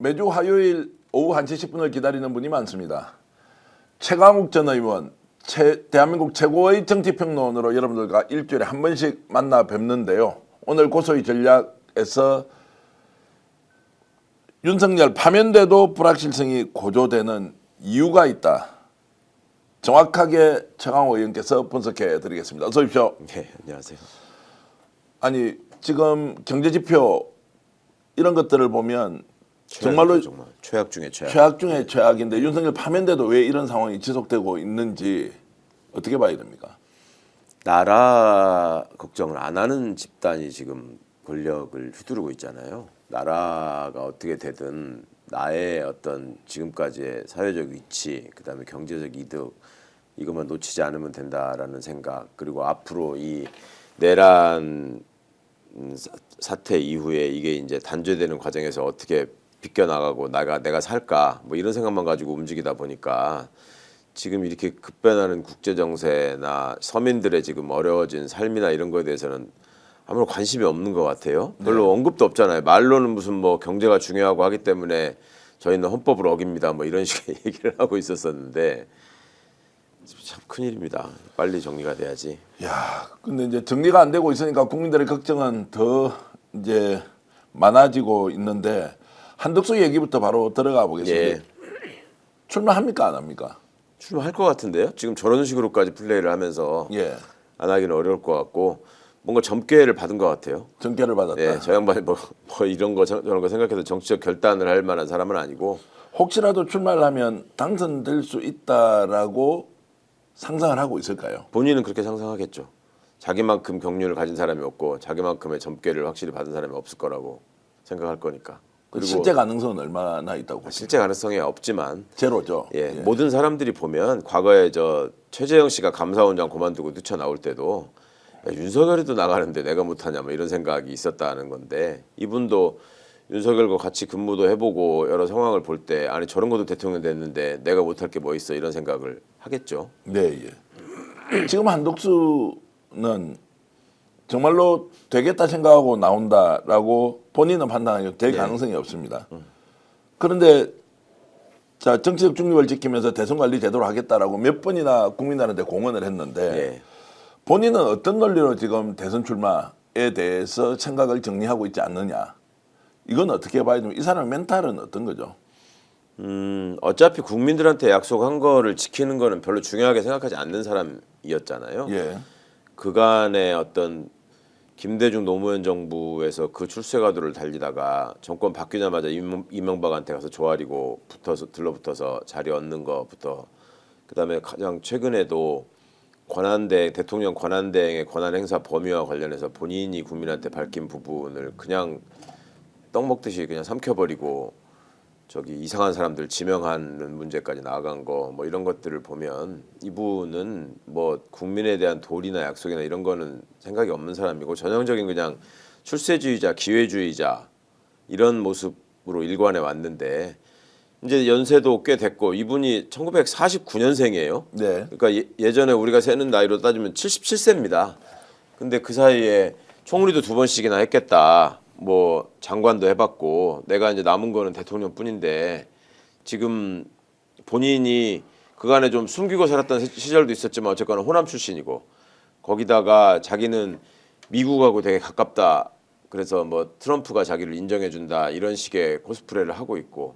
매주 화요일 오후 1시 10분을 기다리는 분이 많습니다. 최강욱 전 의원, 대한민국 최고의 정치평론으로 여러분들과 일주일에 한 번씩 만나 뵙는데요. 오늘 고소의 전략에서 윤석열 파면돼도 불확실성이 고조되는 이유가 있다. 정확하게 최강욱 의원께서 분석해 드리겠습니다. 어서 오십시오. 네, 안녕하세요. 아니 지금 경제지표 이런 것들을 보면 정말로 최악 중에 최악. 최악 중에 최악인데 윤석열 파면돼도 왜 이런 상황이 지속되고 있는지 어떻게 봐야 됩니까? 나라 걱정을 안 하는 집단이 지금 권력을 휘두르고 있잖아요. 나라가 어떻게 되든 나의 어떤 지금까지의 사회적 위치, 그다음에 경제적 이득 이것만 놓치지 않으면 된다라는 생각, 그리고 앞으로 이 내란 사태 이후에 이게 이제 단죄되는 과정에서 어떻게 비껴나가고 내가 살까 뭐 이런 생각만 가지고 움직이다 보니까 지금 이렇게 급변하는 국제 정세나 서민들의 지금 어려워진 삶이나 이런 거에 대해서는 아무런 관심이 없는 것 같아요. 별로 언급도 없잖아요. 말로는 무슨 뭐 경제가 중요하고 하기 때문에 저희는 헌법을 어깁니다 뭐 이런 식의 얘기를 하고 있었었는데 참 큰일입니다. 빨리 정리가 돼야지. 야, 근데 이제 정리가 안 되고 있으니까 국민들의 걱정은 더 이제 많아지고 있는데 한덕수 얘기부터 바로 들어가 보겠습니다. 예. 출마합니까 안 합니까? 출마할 것 같은데요. 지금 저런 식으로까지 플레이를 하면서 예. 안 하기는 어려울 것 같고 뭔가 점괘를 받은 것 같아요. 전개를 받았다. 예, 저 양반이 뭐 이런 거 저런 거 생각해서 정치적 결단을 할 만한 사람은 아니고 혹시라도 출마를 하면 당선될 수 있다라고 상상을 하고 있을까요? 본인은 그렇게 상상하겠죠. 자기만큼 경륜을 가진 사람이 없고 자기만큼의 점괘를 확실히 받은 사람이 없을 거라고 생각할 거니까. 그리고 실제 가능성은 얼마나 있다고 보십니까? 실제 가능성이 없지만 제로죠. 예, 모든 사람들이 보면 과거에 저 최재형 씨가 감사원장 그만두고 뛰쳐나올 때도 야, 윤석열이도 나가는데 내가 못하냐 뭐 이런 생각이 있었다는 건데 이분도 윤석열과 같이 근무도 해보고 여러 상황을 볼 때 아니 저런 것도 대통령 됐는데 내가 못할 게 뭐 있어 이런 생각을 하겠죠. 네, 예. 지금 한덕수는 정말로 되겠다 생각하고 나온다라고 본인은 판단하기 될 가능성이 없습니다. 그런데 자 정치적 중립을 지키면서 대선 관리 제대로 하겠다라고 몇 번이나 국민들한테 공언을 했는데 예. 본인은 어떤 논리로 지금 대선 출마에 대해서 생각을 정리하고 있지 않느냐? 이건 어떻게 봐야 됩니까? 이 사람의 멘탈은 어떤 거죠? 어차피 국민들한테 약속한 거를 지키는 거는 별로 중요하게 생각하지 않는 사람이었잖아요. 예. 그간의 어떤 김대중 노무현 정부에서 그 출세가도를 달리다가 정권 바뀌자마자 이명박한테 가서 조아리고 들러붙어서 자리 얻는 것부터 그다음에 가장 최근에도 대통령 권한대행의 권한 행사 범위와 관련해서 본인이 국민한테 밝힌 부분을 그냥 떡 먹듯이 그냥 삼켜버리고 저기 이상한 사람들 지명하는 문제까지 나아간 거 뭐 이런 것들을 보면 이분은 뭐 국민에 대한 도리나 약속이나 이런 거는 생각이 없는 사람이고 전형적인 그냥 출세주의자, 기회주의자 이런 모습으로 일관해 왔는데 이제 연세도 꽤 됐고 이분이 1949년생이에요. 네. 그러니까 예전에 우리가 세는 나이로 따지면 77세입니다. 근데 그 사이에 총리도 2번씩이나 했겠다. 뭐 장관도 해봤고 내가 이제 남은 거는 대통령뿐인데 지금 본인이 그간에 좀 숨기고 살았던 시절도 있었지만 어쨌거나 호남 출신이고 거기다가 자기는 미국하고 되게 가깝다. 그래서 뭐 트럼프가 자기를 인정해준다 이런 식의 코스프레를 하고 있고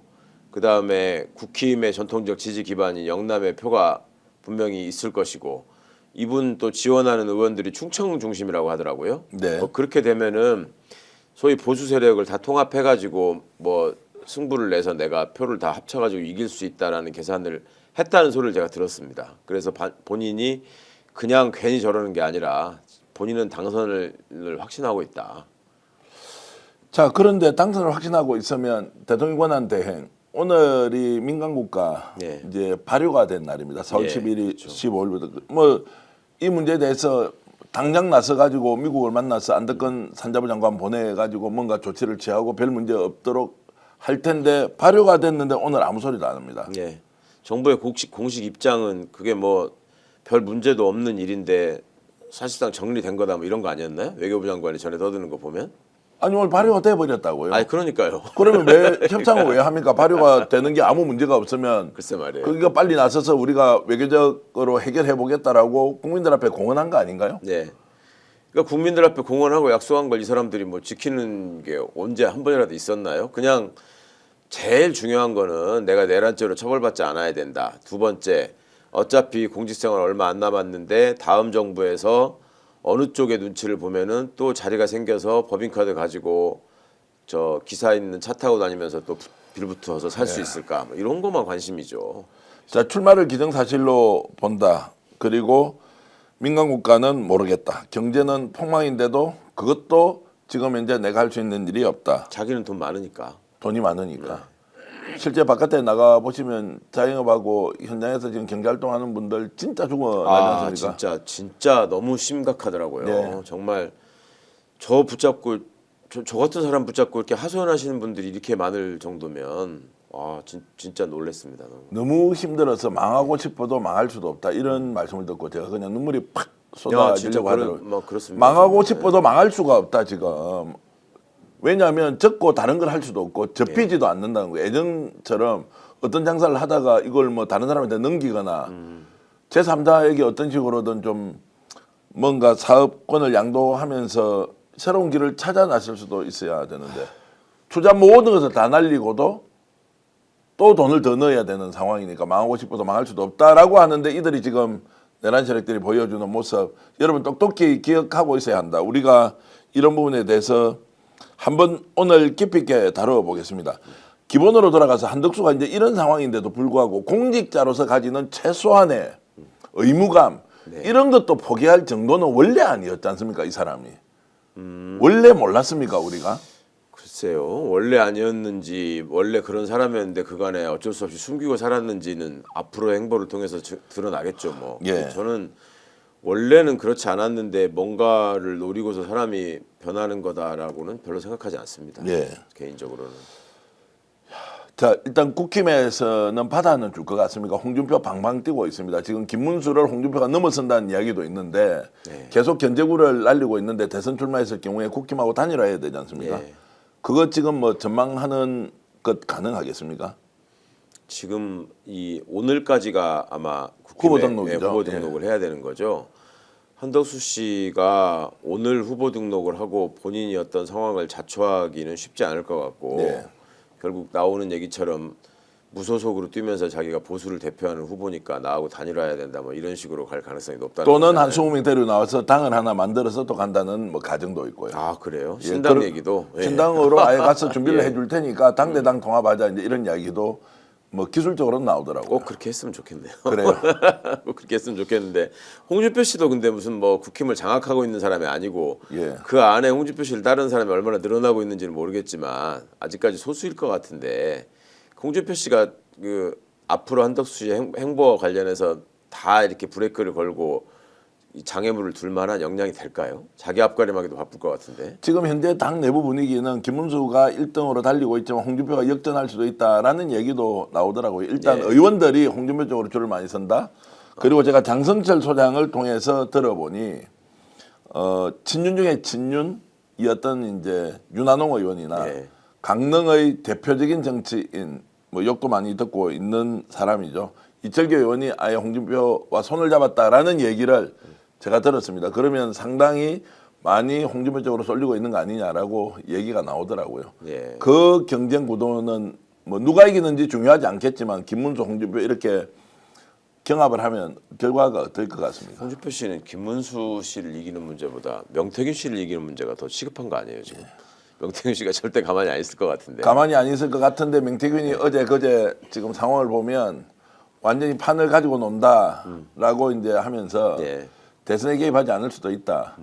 그 다음에 국힘의 전통적 지지 기반인 영남의 표가 분명히 있을 것이고 이분 또 지원하는 의원들이 충청 중심이라고 하더라고요. 네. 뭐 그렇게 되면은 소위 보수 세력을 다 통합해가지고 뭐 승부를 내서 내가 표를 다 합쳐가지고 이길 수 있다라는 계산을 했다는 소리를 제가 들었습니다. 그래서 본인이 그냥 괜히 저러는 게 아니라 본인은 당선을 확신하고 있다. 자, 그런데 당선을 확신하고 있으면 대통령 권한 대행 오늘이 민간국가 예. 이제 발효가 된 날입니다. 4월 예, 11일, 그렇죠. 15일부터 뭐 이 문제에 대해서 당장 나서 가지고 미국을 만나서 안덕건 산자부 장관 보내 가지고 뭔가 조치를 취하고 별 문제 없도록 할 텐데 발효가 됐는데 오늘 아무 소리도 안 합니다. 예. 정부의 공식 입장은 그게 뭐 별 문제도 없는 일인데 사실상 정리된 거다 뭐 이런 거 아니었나요? 외교부 장관이 전에 떠드는 거 보면 아니 오늘 발효가 돼버렸다고요. 아니 그러니까요. 그러면 왜 협상을 왜 합니까? 발효가 되는 게 아무 문제가 없으면 글쎄 말이에요. 그러니까 빨리 나서서 우리가 외교적으로 해결해 보겠다라고 국민들 앞에 공언한 거 아닌가요? 네. 그러니까 국민들 앞에 공언하고 약속한 걸 이 사람들이 뭐 지키는 게 언제 한 번이라도 있었나요? 그냥 제일 중요한 거는 내가 내란죄로 처벌받지 않아야 된다. 두 번째, 어차피 공직생활 얼마 안 남았는데 다음 정부에서 어느 쪽의 눈치를 보면은 또 자리가 생겨서 법인카드 가지고 저 기사 있는 차 타고 다니면서 또 빌붙어서 살 수 있을까? 뭐 이런 것만 관심이죠. 자, 출마를 기정사실로 본다. 그리고 민간 국가는 모르겠다. 경제는 폭망인데도 그것도 지금 현재 내가 할 수 있는 일이 없다. 자기는 돈 많으니까. 돈이 많으니까. 실제 바깥에 나가 보시면 자영업하고 현장에서 지금 경제활동하는 분들 진짜 죽어나지 아 않습니까? 진짜 너무 심각하더라고요. 네. 정말 저 붙잡고 저 같은 사람 붙잡고 이렇게 하소연하시는 분들이 이렇게 많을 정도면 진짜 놀랐습니다. 너무. 너무 힘들어서 망하고 싶어도 망할 수도 없다. 이런 말씀을 듣고 제가 그냥 눈물이 팍 야, 진짜 쏟아지려고 하더라고요. 뭐 그렇습니다. 망하고 정말. 싶어도 망할 수가 없다 지금. 왜냐하면 적고 다른 걸 할 수도 없고 접히지도 않는다는 거예요. 예전처럼 어떤 장사를 하다가 이걸 뭐 다른 사람한테 넘기거나 제3자에게 어떤 식으로든 좀 뭔가 사업권을 양도하면서 새로운 길을 찾아 나설 수도 있어야 되는데 투자 모든 것을 다 날리고도 또 돈을 더 넣어야 되는 상황이니까 망하고 싶어도 망할 수도 없다라고 하는데 이들이 지금 내란 세력들이 보여주는 모습 여러분 똑똑히 기억하고 있어야 한다. 우리가 이런 부분에 대해서 한번 오늘 깊이 있게 다뤄보겠습니다. 기본으로 돌아가서 한덕수가 이제 이런 상황인데도 불구하고 공직자로서 가지는 최소한의 의무감 이런 것도 포기할 정도는 원래 아니었지 않습니까? 이 사람이. 원래 몰랐습니까 우리가? 글쎄요. 원래 아니었는지 원래 그런 사람이었는데 그간에 어쩔 수 없이 숨기고 살았는지는 앞으로 행보를 통해서 드러나겠죠. 뭐. 예. 저는 원래는 그렇지 않았는데 뭔가를 노리고서 사람이 변하는 거다라고는 별로 생각하지 않습니다. 예. 개인적으로는. 자 일단 국힘에서는 받아는 줄 것 같습니까? 홍준표 방방 뛰고 있습니다. 지금 김문수를 홍준표가 넘어선다는 이야기도 있는데 네. 계속 견제구를 날리고 있는데 대선 출마했을 경우에 국힘하고 단일화해야 되지 않습니까? 예. 그거 지금 뭐 전망하는 것 가능하겠습니까? 지금 이 오늘까지가 아마 후보 국힘에, 등록이죠. 후보 등록을 해야 되는 거죠. 한덕수 씨가 오늘 후보 등록을 하고 본인이 어떤 상황을 자초하기는 쉽지 않을 것 같고 네. 결국 나오는 얘기처럼 무소속으로 뛰면서 자기가 보수를 대표하는 후보니까 나하고 단일화해야 된다 뭐 이런 식으로 갈 가능성이 높다는 또는 거잖아요. 한 20명 데리고 나와서 당을 하나 만들어서 또 간다는 뭐 가정도 있고요. 아 그래요? 예, 신당 그럼 얘기도 예. 신당으로 아예 가서 준비를 예. 해줄 테니까 당대당 통합하자 이제 이런 이야기도 뭐 기술적으로는 나오더라고요. 꼭 그렇게 했으면 좋겠네요. 그래요. 꼭 그렇게 했으면 좋겠는데 홍준표 씨도 근데 무슨 뭐 국힘을 장악하고 있는 사람이 아니고 예. 그 안에 홍준표 씨를 따르는 사람이 얼마나 늘어나고 있는지는 모르겠지만 아직까지 소수일 것 같은데 홍준표 씨가 그 앞으로 한덕수 씨의 행보와 관련해서 다 이렇게 브레이크를 걸고 이 장애물을 둘 만한 역량이 될까요? 자기 앞가림하기도 바쁠 것 같은데. 지금 현재 당 내부 분위기는 김문수가 1등으로 달리고 있지만 홍준표가 역전할 수도 있다라는 얘기도 나오더라고요. 일단 예. 의원들이 홍준표 쪽으로 줄을 많이 선다. 그리고 제가 장성철 소장을 통해서 들어보니 친윤 중에 친윤이었던 이제 윤한홍 의원이나 예. 강릉의 대표적인 정치인 뭐 욕도 많이 듣고 있는 사람이죠. 이철규 의원이 아예 홍준표와 손을 잡았다라는 얘기를 제가 들었습니다. 그러면 상당히 많이 홍준표 쪽으로 쏠리고 있는 거 아니냐라고 얘기가 나오더라고요. 예. 그 경쟁 구도는 뭐 누가 이기는지 중요하지 않겠지만 김문수, 홍준표 이렇게 경합을 하면 결과가 어떨 것 같습니까? 홍준표 씨는 김문수 씨를 이기는 문제보다 명태균 씨를 이기는 문제가 더 시급한 거 아니에요 지금? 명태균 씨가 절대 가만히 안 있을 것 같은데. 가만히 안 있을 것 같은데 명태균이 어제 그제 지금 상황을 보면 완전히 판을 가지고 논다라고 이제 하면서 예. 대선에 개입하지 않을 수도 있다.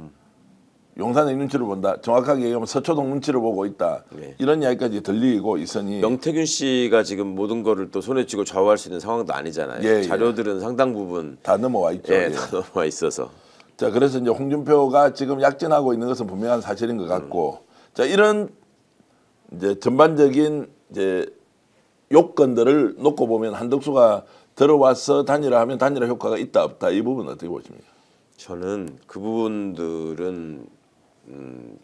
용산의 눈치를 본다. 정확하게 얘기하면 서초동 눈치를 보고 있다. 네. 이런 이야기까지 들리고 있으니 명태균 씨가 지금 모든 거를 또 손에 쥐고 좌우할 수 있는 상황도 아니잖아요. 예, 예. 자료들은 상당 부분 다 넘어와 있죠. 예, 예. 다 넘어와 있어서. 자, 그래서 이제 홍준표가 지금 약진하고 있는 것은 분명한 사실인 것 같고, 자 이런 이제 전반적인 이제 요건들을 놓고 보면 한덕수가 들어와서 단일화하면 단일화 효과가 있다 없다 이 부분 어떻게 보십니까? 저는 그 부분들은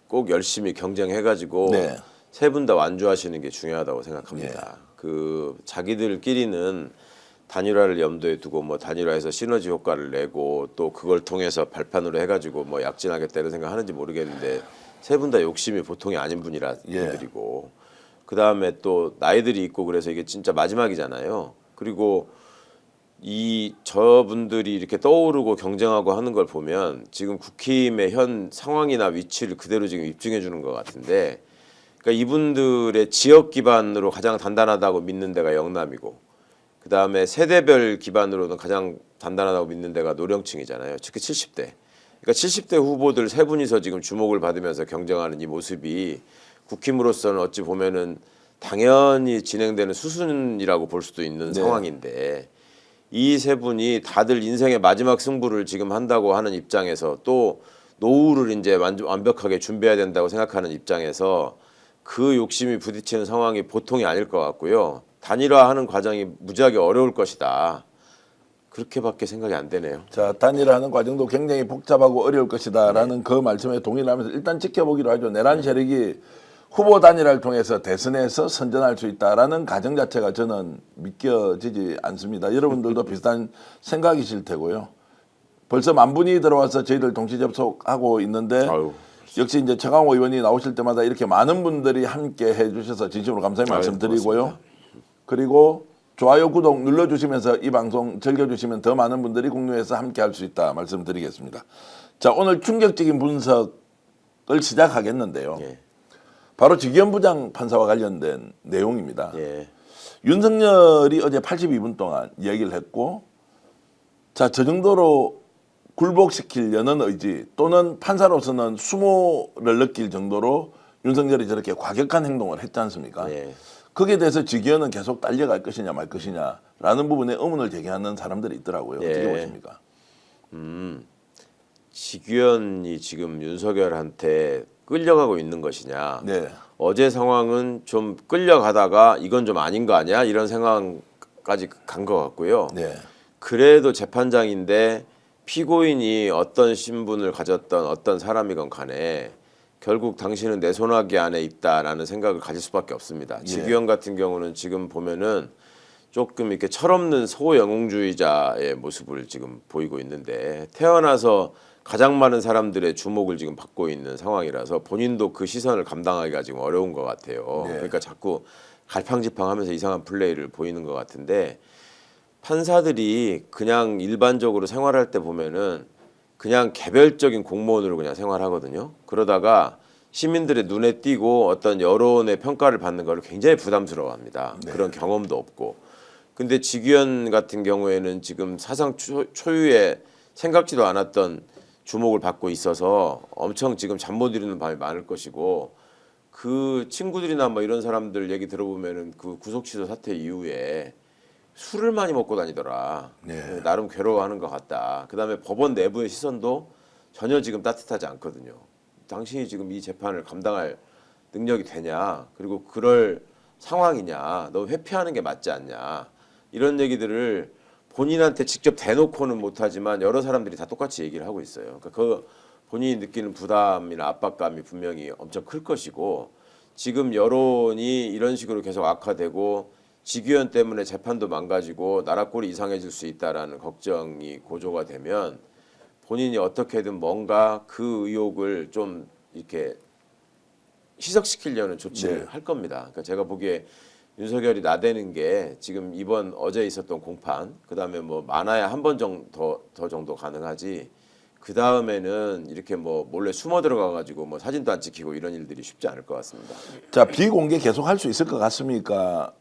꼭 열심히 경쟁해가지고 네. 세 분 다 완주하시는 게 중요하다고 생각합니다. 그 자기들끼리는 단일화를 염두에 두고 뭐 단일화해서 시너지 효과를 내고 또 그걸 통해서 발판으로 해가지고 뭐 약진하겠다 이런 생각하는지 모르겠는데 세 분 다 욕심이 보통이 아닌 분들이고 그 다음에 또 나이들이 있고 그래서 이게 진짜 마지막이잖아요. 그리고 이 저분들이 이렇게 떠오르고 경쟁하고 하는 걸 보면 지금 국힘의 현 상황이나 위치를 그대로 지금 입증해 주는 것 같은데, 그러니까 이분들의 지역 기반으로 가장 단단하다고 믿는 데가 영남이고, 그 다음에 세대별 기반으로는 가장 단단하다고 믿는 데가 노령층이잖아요. 특히 70대. 그러니까 70대 후보들 세 분이서 지금 주목을 받으면서 경쟁하는 이 모습이 국힘으로서는 어찌 보면은 당연히 진행되는 수순이라고 볼 수도 있는 상황인데, 이 세 분이 다들 인생의 마지막 승부를 지금 한다고 하는 입장에서 또 노후를 이제 완벽하게 준비해야 된다고 생각하는 입장에서 그 욕심이 부딪히는 상황이 보통이 아닐 것 같고요. 단일화하는 과정이 무지하게 어려울 것이다. 그렇게밖에 생각이 안 되네요. 자, 단일화하는 과정도 굉장히 복잡하고 어려울 것이다라는 그 말씀에 동의를 하면서 일단 지켜보기로 하죠. 내란 세력이 후보 단일화를 통해서 대선에서 선전할 수 있다라는 가정 자체가 저는 믿겨지지 않습니다. 여러분들도 비슷한 생각이실 테고요. 벌써 10,000분이 들어와서 저희들 동시 접속하고 있는데 아유. 역시 이제 최강호 의원이 나오실 때마다 이렇게 많은 분들이 함께 해주셔서 진심으로 감사의 말씀드리고요. 고맙습니다. 그리고 좋아요, 구독 눌러주시면서 이 방송 즐겨주시면 더 많은 분들이 공유해서 함께 할 수 있다 말씀드리겠습니다. 자, 오늘 충격적인 분석을 시작하겠는데요. 예. 바로 지기현 부장 판사와 관련된 내용입니다. 예. 윤석열이 어제 82분 동안 이야기를 했고, 자, 저 정도로 굴복시키려는 의지 또는 판사로서는 수모를 느낄 정도로 윤석열이 저렇게 과격한 행동을 했지 않습니까? 예. 거기에 대해서 지기현은 계속 딸려갈 것이냐 말 것이냐라는 부분에 의문을 제기하는 사람들이 있더라고요. 어떻게 예. 보십니까? 지규현이 지금 윤석열한테 끌려가고 있는 것이냐. 네. 어제 상황은 좀 끌려가다가 이건 좀 아닌 거 아니야? 이런 상황까지 간 것 같고요. 네. 그래도 재판장인데 피고인이 어떤 신분을 가졌던 어떤 사람이건 간에 결국 당신은 내 손아귀 안에 있다라는 생각을 가질 수밖에 없습니다. 지규현 같은 경우는 지금 보면은 조금 이렇게 철없는 소영웅주의자의 모습을 지금 보이고 있는데, 태어나서 가장 많은 사람들의 주목을 지금 받고 있는 상황이라서 본인도 그 시선을 감당하기가 지금 어려운 것 같아요. 네. 그러니까 자꾸 갈팡질팡하면서 이상한 플레이를 보이는 것 같은데, 판사들이 그냥 일반적으로 생활할 때 보면은 그냥 개별적인 공무원으로 그냥 생활하거든요. 그러다가 시민들의 눈에 띄고 어떤 여론의 평가를 받는 걸 굉장히 부담스러워합니다. 그런 경험도 없고. 근데 지규현 같은 경우에는 지금 사상 초유의 생각지도 않았던 주목을 받고 있어서 엄청 지금 잠 못 이루는 밤이 많을 것이고, 그 친구들이나 뭐 이런 사람들 얘기 들어보면은 그 구속 취소 사태 이후에 술을 많이 먹고 다니더라. 네. 나름 괴로워하는 것 같다. 그다음에 법원 내부의 시선도 전혀 지금 따뜻하지 않거든요. 당신이 지금 이 재판을 감당할 능력이 되냐? 그리고 그럴 상황이냐? 너 회피하는 게 맞지 않냐? 이런 얘기들을 본인한테 직접 대놓고는 못하지만 여러 사람들이 다 똑같이 얘기를 하고 있어요. 그러니까 그 본인이 느끼는 부담이나 압박감이 분명히 엄청 클 것이고, 지금 여론이 이런 식으로 계속 악화되고 지규현 때문에 재판도 망가지고 나라 꼴이 이상해질 수 있다라는 걱정이 고조가 되면 본인이 어떻게든 뭔가 그 의혹을 좀 이렇게 희석시키려는 조치를 할 겁니다. 그러니까 제가 보기에 윤석열이 나대는 게 지금 이번 어제 있었던 공판, 그다음에 뭐 많아야 한 번 정도 더 정도 가능하지, 그 다음에는 이렇게 뭐 몰래 숨어 들어가 가지고 뭐 사진도 안 찍히고 이런 일들이 쉽지 않을 것 같습니다. 자, 비공개 계속 할 수 있을 것 같습니까?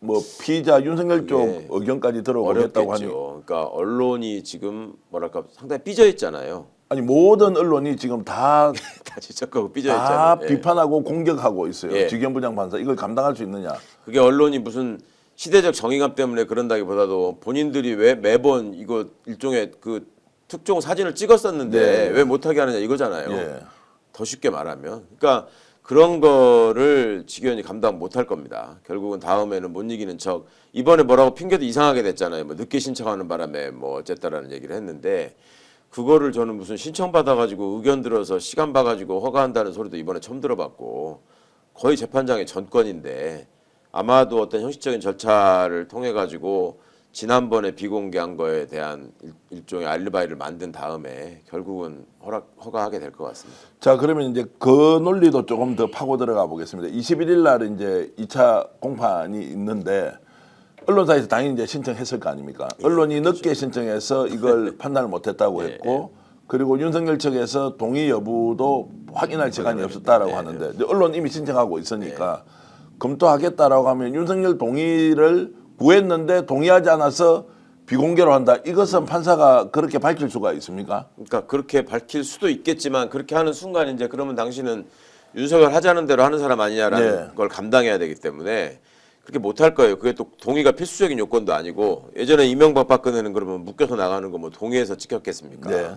뭐 피의자 윤석열 쪽 의견까지 들어보겠다고 하니, 어렵겠죠. 그러니까 언론이 지금 뭐랄까 상당히 삐져 있잖아요. 아니 모든 언론이 지금 다 다 지적하고 삐져 있잖아요. 예. 비판하고 공격하고 있어요. 예. 지기현 부장 판사 이걸 감당할 수 있느냐? 그게 언론이 무슨 시대적 정의감 때문에 그런다기보다도 본인들이 왜 매번 이거 일종의 그 특종 사진을 찍었었는데 왜 못하게 하느냐 이거잖아요. 예. 더 쉽게 말하면. 그러니까 그런 거를 지기현이 감당 못할 겁니다. 결국은 다음에는 못 이기는 척, 이번에 뭐라고 핑계도 이상하게 됐잖아요. 뭐 늦게 신청하는 바람에 뭐 어쨌다라는 얘기를 했는데, 그거를 저는 무슨 신청 받아가지고 의견 들어서 시간 봐가지고 허가한다는 소리도 이번에 처음 들어봤고 거의 재판장의 전권인데 아마도 어떤 형식적인 절차를 통해 가지고 지난번에 비공개한 거에 대한 일종의 알리바이를 만든 다음에 결국은 허가하게 될 것 같습니다. 자, 그러면 이제 그 논리도 조금 더 파고 들어가 보겠습니다. 21일 날 이제 2차 공판이 있는데 언론사에서 당연히 이제 신청했을 거 아닙니까? 언론이 늦게 신청해서 이걸 판단을 못했다고 했고 그리고 윤석열 측에서 동의 여부도 확인할 시간이 없었다라고 하는데 이제 언론 이미 신청하고 있으니까 검토하겠다라고 하면 윤석열 동의를 구했는데 동의하지 않아서 비공개로 한다. 이것은 판사가 그렇게 밝힐 수가 있습니까? 그러니까 그렇게 밝힐 수도 있겠지만 그렇게 하는 순간 이제 그러면 당신은 윤석열 하자는 대로 하는 사람 아니냐라는 걸 감당해야 되기 때문에 그렇게 못할 거예요. 그게 또 동의가 필수적인 요건도 아니고 예전에 이명박 박근혜는 그러면 묶여서 나가는 거 뭐 동의해서 찍혔겠습니까? 네.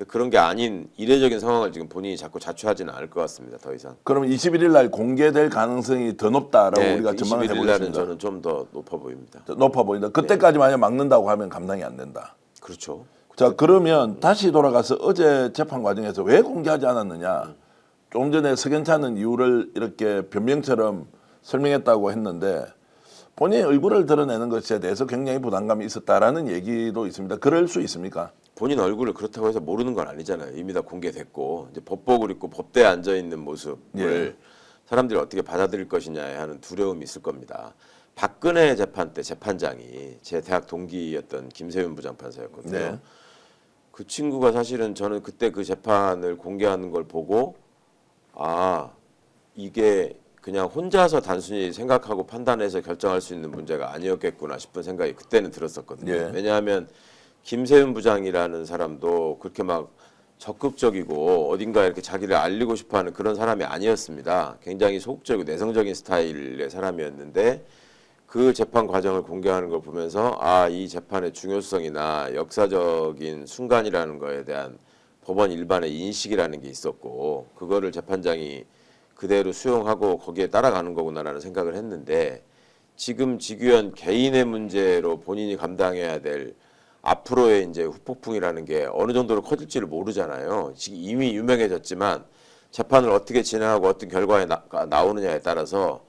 그런 게 아닌 이례적인 상황을 지금 본인이 자꾸 자초하지는 않을 것 같습니다. 더 이상. 그러면 21일 날 공개될 가능성이 더 높다라고 우리가 전망을 21일 날은 해보겠습니다. 저는 좀 더 높아 보입니다. 높아 보인다. 그때까지 만약 막는다고 하면 감당이 안 된다. 그렇죠. 자, 그러면 다시 돌아가서 어제 재판 과정에서 왜 공개하지 않았느냐. 조금 전에 석연찮은 이유를 이렇게 변명처럼 설명했다고 했는데 본인의 얼굴을 드러내는 것에 대해서 굉장히 부담감이 있었다라는 얘기도 있습니다. 그럴 수 있습니까? 본인 얼굴을 그렇다고 해서 모르는 건 아니잖아요. 이미 다 공개됐고 이제 법복을 입고 법대에 앉아 있는 모습을 사람들이 어떻게 받아들일 것이냐에 하는 두려움이 있을 겁니다. 박근혜 재판 때 재판장이 제 대학 동기였던 김세윤 부장판사였거든요. 네. 그 친구가 사실은 저는 그때 그 재판을 공개하는 걸 보고 아 이게 그냥 혼자서 단순히 생각하고 판단해서 결정할 수 있는 문제가 아니었겠구나 싶은 생각이 그때는 들었었거든요. 왜냐하면 김세윤 부장이라는 사람도 그렇게 막 적극적이고 어딘가 이렇게 자기를 알리고 싶어하는 그런 사람이 아니었습니다. 굉장히 소극적이고 내성적인 스타일의 사람이었는데 그 재판 과정을 공개하는 걸 보면서 아, 이 재판의 중요성이나 역사적인 순간이라는 거에 대한 법원 일반의 인식이라는 게 있었고 그거를 재판장이 그대로 수용하고 거기에 따라가는 거구나라는 생각을 했는데 지금 지규현 개인의 문제로 본인이 감당해야 될 앞으로의 이제 후폭풍이라는 게 어느 정도로 커질지를 모르잖아요. 지금 이미 유명해졌지만 재판을 어떻게 진행하고 어떤 결과에 나오느냐에 따라서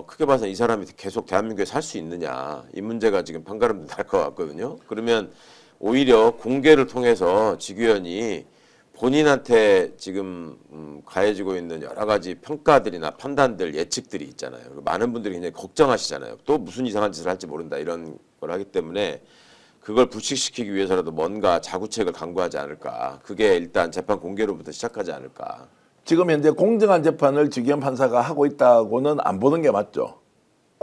크게 봐서 이 사람이 계속 대한민국에 살 수 있느냐 이 문제가 지금 판가름 날 것 같거든요. 그러면 오히려 공개를 통해서 지규현이 본인한테 지금 가해지고 있는 여러 가지 평가들이나 판단들, 예측들이 있잖아요. 많은 분들이 굉장히 걱정하시잖아요. 또 무슨 이상한 짓을 할지 모른다 이런 걸 하기 때문에 그걸 불식시키기 위해서라도 뭔가 자구책을 강구하지 않을까. 그게 일단 재판 공개로부터 시작하지 않을까. 지금 현재 공정한 재판을 지기현 판사가 하고 있다고는 안 보는 게 맞죠.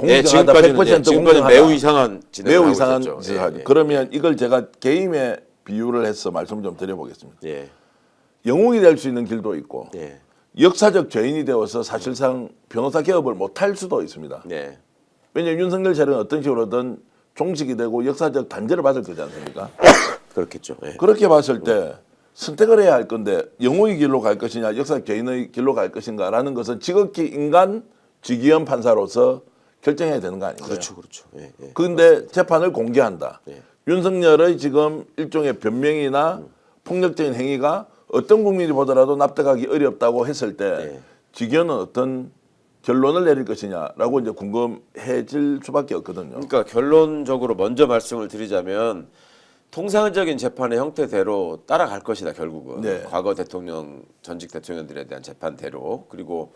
네, 공정하다, 지금까지는 100% 매우 공정하다. 이상한 진행을 매우 하고 이상한 있었죠. 짓을 하죠. 그러면 이걸 제가 게임에 비유를 해서 말씀 좀 드려보겠습니다. 예. 영웅이 될 수 있는 길도 있고 예. 역사적 죄인이 되어서 사실상 변호사 개업을 못할 수도 있습니다. 네. 왜냐하면 윤석열 차례는 어떤 식으로든 종식이 되고 역사적 단죄를 받을 거지 않습니까? 그렇겠죠. 예. 그렇게 봤을 때 선택을 해야 할 건데 영웅의 길로 갈 것이냐 역사적 죄인의 길로 갈 것인가라는 것은 지극히 인간 지기현 판사로서 결정해야 되는 거 아닌가요? 그렇죠. 그렇죠. 예. 예. 그런데 재판을 공개한다. 예. 윤석열의 지금 일종의 변명이나 폭력적인 행위가 어떤 국민이 보더라도 납득하기 어렵다고 했을 때 지기현은 어떤 결론을 내릴 것이냐라고 이제 궁금해질 수밖에 없거든요. 그러니까 결론적으로 먼저 말씀을 드리자면 통상적인 재판의 형태대로 따라갈 것이다 결국은. 과거 대통령 전직 대통령들에 대한 재판대로. 그리고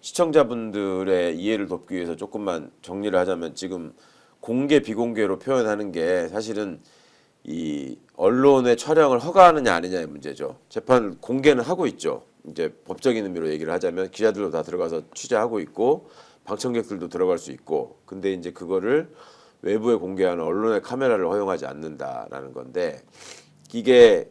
시청자분들의 이해를 돕기 위해서 조금만 정리를 하자면 지금 공개 비공개로 표현하는 게 사실은 이 언론의 촬영을 허가하느냐 아니냐의 문제죠. 재판을 공개는 하고 있죠. 이제 법적인 의미로 얘기를 하자면 기자들도 다 들어가서 취재하고 있고 방청객들도 들어갈 수 있고 근데 이제 그거를 외부에 공개하는 언론의 카메라를 허용하지 않는다라는 건데 이게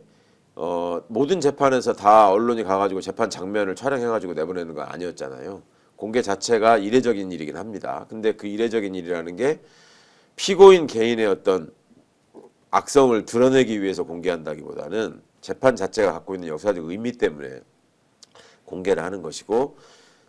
모든 재판에서 다 언론이 가가지고 재판 장면을 촬영해가지고 내보내는 건 아니었잖아요. 공개 자체가 이례적인 일이긴 합니다. 근데 그 이례적인 일이라는 게 피고인 개인의 어떤 악성을 드러내기 위해서 공개한다기보다는 재판 자체가 갖고 있는 역사적 의미 때문에 공개를 하는 것이고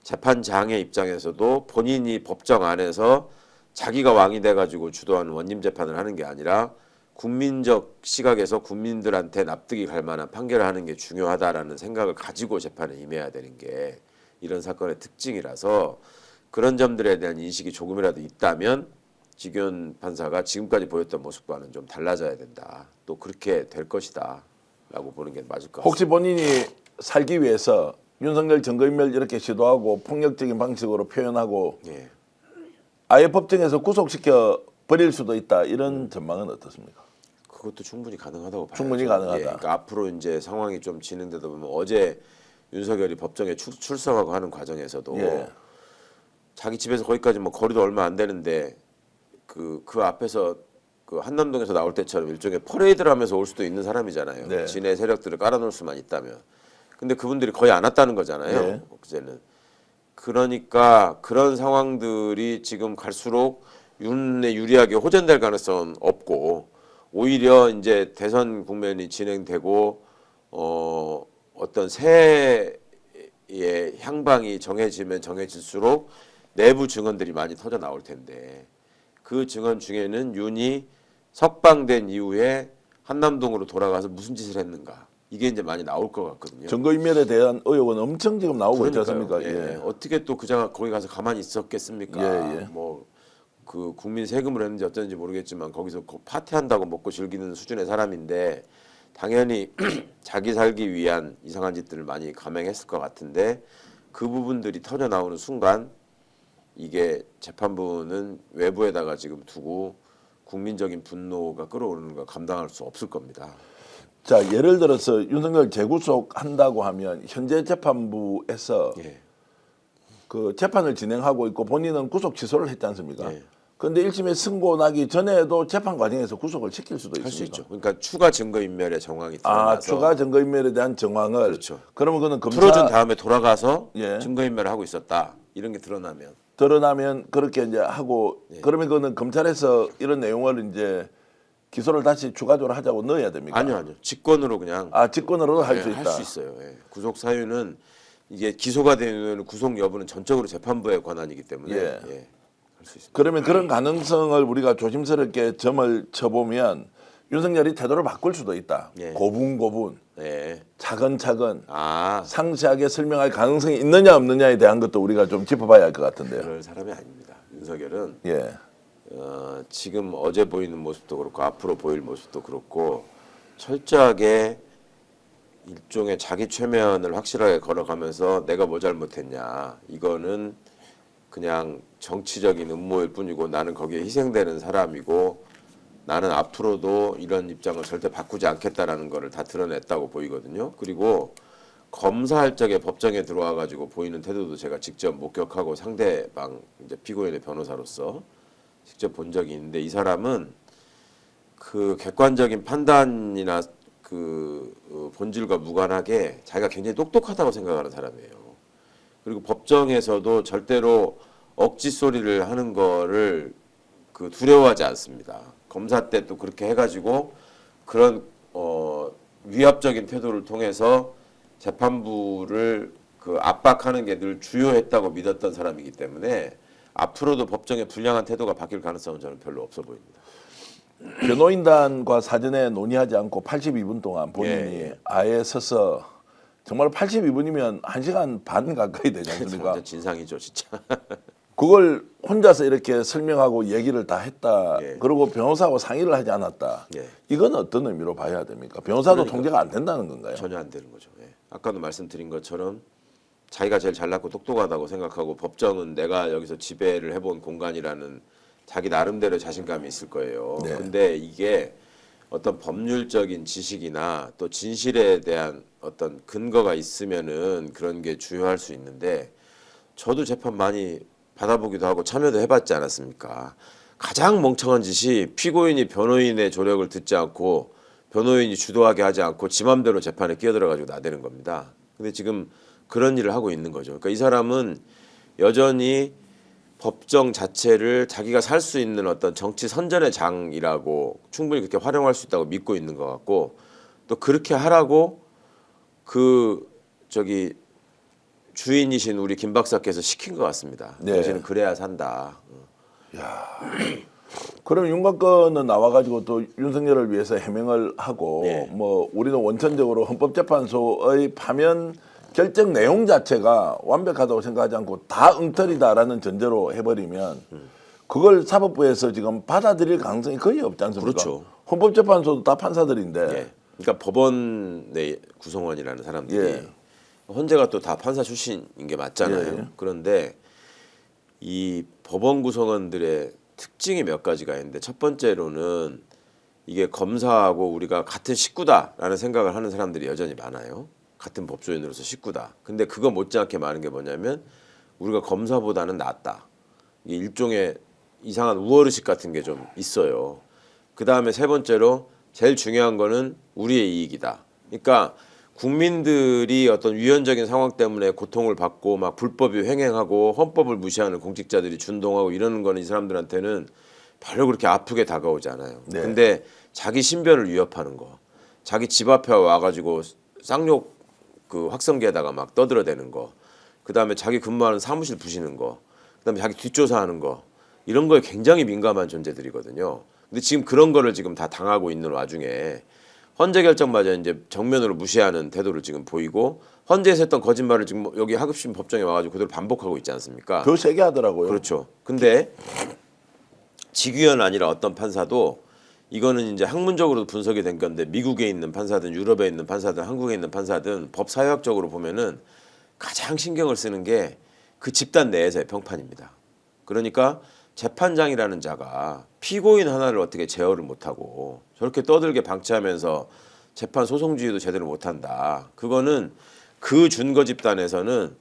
재판장의 입장에서도 본인이 법정 안에서 자기가 왕이 돼가지고 주도하는 원님 재판을 하는 게 아니라 국민적 시각에서 국민들한테 납득이 갈 만한 판결을 하는 게 중요하다라는 생각을 가지고 재판에 임해야 되는 게 이런 사건의 특징이라서 그런 점들에 대한 인식이 조금이라도 있다면 지규현 판사가 지금까지 보였던 모습과는 좀 달라져야 된다. 또 그렇게 될 것이다 라고 보는 게 맞을 것 같습니다. 혹시 본인이 살기 위해서 윤석열 증거인멸 이렇게 시도하고 폭력적인 방식으로 표현하고 예. 아예 법정에서 구속시켜 버릴 수도 있다 이런 전망은 어떻습니까? 그것도 충분히 가능하다고 봐요. 충분히 가능하다. 그러니까 앞으로 이제 상황이 좀 진행되다 보면 어제 윤석열이 법정에 출석하고 하는 과정에서도 예. 자기 집에서 거기까지 뭐 거리도 얼마 안 되는데 그 앞에서 그 한남동에서 나올 때처럼 일종의 퍼레이드를 하면서 올 수도 있는 사람이잖아요. 네. 진의 세력들을 깔아놓을 수만 있다면. 근데 그분들이 거의 안 왔다는 거잖아요. 네. 그제는. 그러니까 그런 상황들이 지금 갈수록 윤에 유리하게 호전될 가능성은 없고 오히려 이제 대선 국면이 진행되고 어떤 새의 향방이 정해지면 정해질수록 내부 증언들이 많이 터져 나올 텐데 그 증언 중에는 윤이 석방된 이후에 한남동으로 돌아가서 무슨 짓을 했는가 이게 이제 많이 나올 것 같거든요. 증거인멸에 대한 의혹은 엄청 지금 나오고 있지 그러니까요. 않습니까? 예. 어떻게 또 거기 가서 가만히 있었겠습니까? 예. 뭐 그 국민 세금을 했는지 어쩐지 모르겠지만 거기서 파티한다고 먹고 즐기는 수준의 사람인데 당연히 자기 살기 위한 이상한 짓들을 많이 감행했을 것 같은데 그 부분들이 터져 나오는 순간 이게 재판부는 외부에다가 지금 두고 국민적인 분노가 끌어오르는 거 감당할 수 없을 겁니다. 자, 예를 들어서 윤석열 재구속한다고 하면 현재 재판부에서 예. 그 재판을 진행하고 있고 본인은 구속 취소를 했지 않습니까? 예. 그런데 1심에 승고 나기 전에도 재판 과정에서 구속을 시킬 수도 할 수 있습니까? 있죠. 그러니까 추가 증거인멸의 정황이 드러나서 추가 증거인멸에 대한 정황을 그렇죠. 그러면 그는 풀어준 다음에 돌아가서 예. 증거인멸을 하고 있었다. 이런 게 드러나면 드러나면 그렇게 이제 하고 예. 그러면 그는 검찰에서 이런 내용을 이제 기소를 다시 추가적으로 하자고 넣어야 됩니까? 아니요. 직권으로 그냥 직권으로도 할 수 있다. 할 수 있어요. 예. 구속 사유는 이게 기소가 되면 구속 여부는 전적으로 재판부의 권한이기 때문에 예. 할 수 있습니다. 그러면 그런 가능성을 우리가 조심스럽게 점을 쳐보면 윤석열이 태도를 바꿀 수도 있다. 예. 고분고분, 예. 차근차근 아, 상세하게 설명할 가능성이 있느냐 없느냐에 대한 것도 우리가 좀 짚어봐야 할 것 같은데요. 그럴 사람이 아닙니다. 윤석열은 예, 지금 어제 보이는 모습도 그렇고 앞으로 보일 모습도 그렇고 철저하게 일종의 자기 최면을 확실하게 걸어가면서 내가 뭐 잘못했냐 이거는 그냥 정치적인 음모일 뿐이고 나는 거기에 희생되는 사람이고 나는 앞으로도 이런 입장을 절대 바꾸지 않겠다라는 거를 다 드러냈다고 보이거든요. 그리고 검사할 적에 법정에 들어와 가지고 보이는 태도도 제가 직접 목격하고 상대방 이제 피고인의 변호사로서 직접 본 적이 있는데 이 사람은 그 객관적인 판단이나 그 본질과 무관하게 자기가 굉장히 똑똑하다고 생각하는 사람이에요. 그리고 법정에서도 절대로 억지 소리를 하는 거를 그 두려워하지 않습니다. 검사 때 또 그렇게 해가지고 그런 위압적인 태도를 통해서 재판부를 그 압박하는 게 늘 주요했다고 믿었던 사람이기 때문에 앞으로도 법정의 불량한 태도가 바뀔 가능성은 저는 별로 없어 보입니다. 변호인단과 사전에 논의하지 않고 82분 동안 본인이 예. 아예 서서 정말 82분이면 1시간 반 가까이 되지 않습니까? 완전 진상이죠, 진짜. 그걸 혼자서 이렇게 설명하고 얘기를 다 했다. 예. 그리고 변호사하고 상의를 하지 않았다. 예. 이건 어떤 의미로 봐야 됩니까? 변호사도 그러니까. 통제가 안 된다는 건가요? 전혀 안 되는 거죠. 예. 아까도 말씀드린 것처럼 자기가 제일 잘났고 똑똑하다고 생각하고 법정은 내가 여기서 지배를 해본 공간이라는 자기 나름대로 자신감이 있을 거예요. 네. 근데 이게 어떤 법률적인 지식이나 또 진실에 대한 어떤 근거가 있으면은 그런 게 주요할 수 있는데 저도 재판 많이 받아보기도 하고 참여도 해봤지 않았습니까? 가장 멍청한 짓이 피고인이 변호인의 조력을 듣지 않고 변호인이 주도하게 하지 않고 지 맘대로 재판에 끼어들어가지고 나대는 겁니다. 근데 지금 그런 일을 하고 있는 거죠. 그러니까 이 사람은 여전히 법정 자체를 자기가 살 수 있는 어떤 정치 선전의 장이라고 충분히 그렇게 활용할 수 있다고 믿고 있는 것 같고 또 그렇게 하라고 그 저기 주인이신 우리 김 박사께서 시킨 것 같습니다. 네. 당신은 그래야 산다. 그럼 윤곽근은 나와가지고 또 윤석열을 위해서 해명을 하고 예. 뭐 우리는 원천적으로 헌법재판소의 파면 결정 내용 자체가 완벽하다고 생각하지 않고 다 엉터리다라는 전제로 해버리면 그걸 사법부에서 지금 받아들일 가능성이 거의 없지 않습니까? 그렇죠. 헌법재판소도 다 판사들인데 예. 그러니까 법원 내 구성원이라는 사람들이 예. 헌재가 또 다 판사 출신인 게 맞잖아요. 예. 그런데 이 법원 구성원들의 특징이 몇 가지가 있는데 첫 번째로는 이게 검사하고 우리가 같은 식구다라는 생각을 하는 사람들이 여전히 많아요. 같은 법조인으로서 식구다. 근데 그거 못지않게 많은 게 뭐냐면 우리가 검사보다는 낫다. 이게 일종의 이상한 우월의식 같은 게 좀 있어요. 그 다음에 세 번째로 제일 중요한 거는 우리의 이익이다. 그러니까 국민들이 어떤 위헌적인 상황 때문에 고통을 받고 막 불법이 횡행하고 헌법을 무시하는 공직자들이 준동하고 이러는 거는 이 사람들한테는 별로 그렇게 아프게 다가오지 않아요. 네. 근데 자기 신변을 위협하는 거, 자기 집 앞에 와가지고 쌍욕 그 확성기에다가 막 떠들어대는 거, 그 다음에 자기 근무하는 사무실 부시는 거, 그 다음에 자기 뒷조사하는 거 이런 거에 굉장히 민감한 존재들이거든요. 근데 지금 그런 거를 지금 다 당하고 있는 와중에 헌재 결정마저 이제 정면으로 무시하는 태도를 지금 보이고 헌재에서 했던 거짓말을 지금 여기 하급심 법정에 와가지고 그대로 반복하고 있지 않습니까? 더 세게 하더라고요. 그렇죠. 근데 직위원 아니라 어떤 판사도 이거는 이제 학문적으로 분석이 된 건데 미국에 있는 판사든 유럽에 있는 판사든 한국에 있는 판사든 법 사회학적으로 보면은 가장 신경을 쓰는 게 그 집단 내에서의 평판입니다. 그러니까 재판장이라는 자가 피고인 하나를 어떻게 제어를 못하고 저렇게 떠들게 방치하면서 재판 소송주의도 제대로 못한다. 그거는 그 준거 집단에서는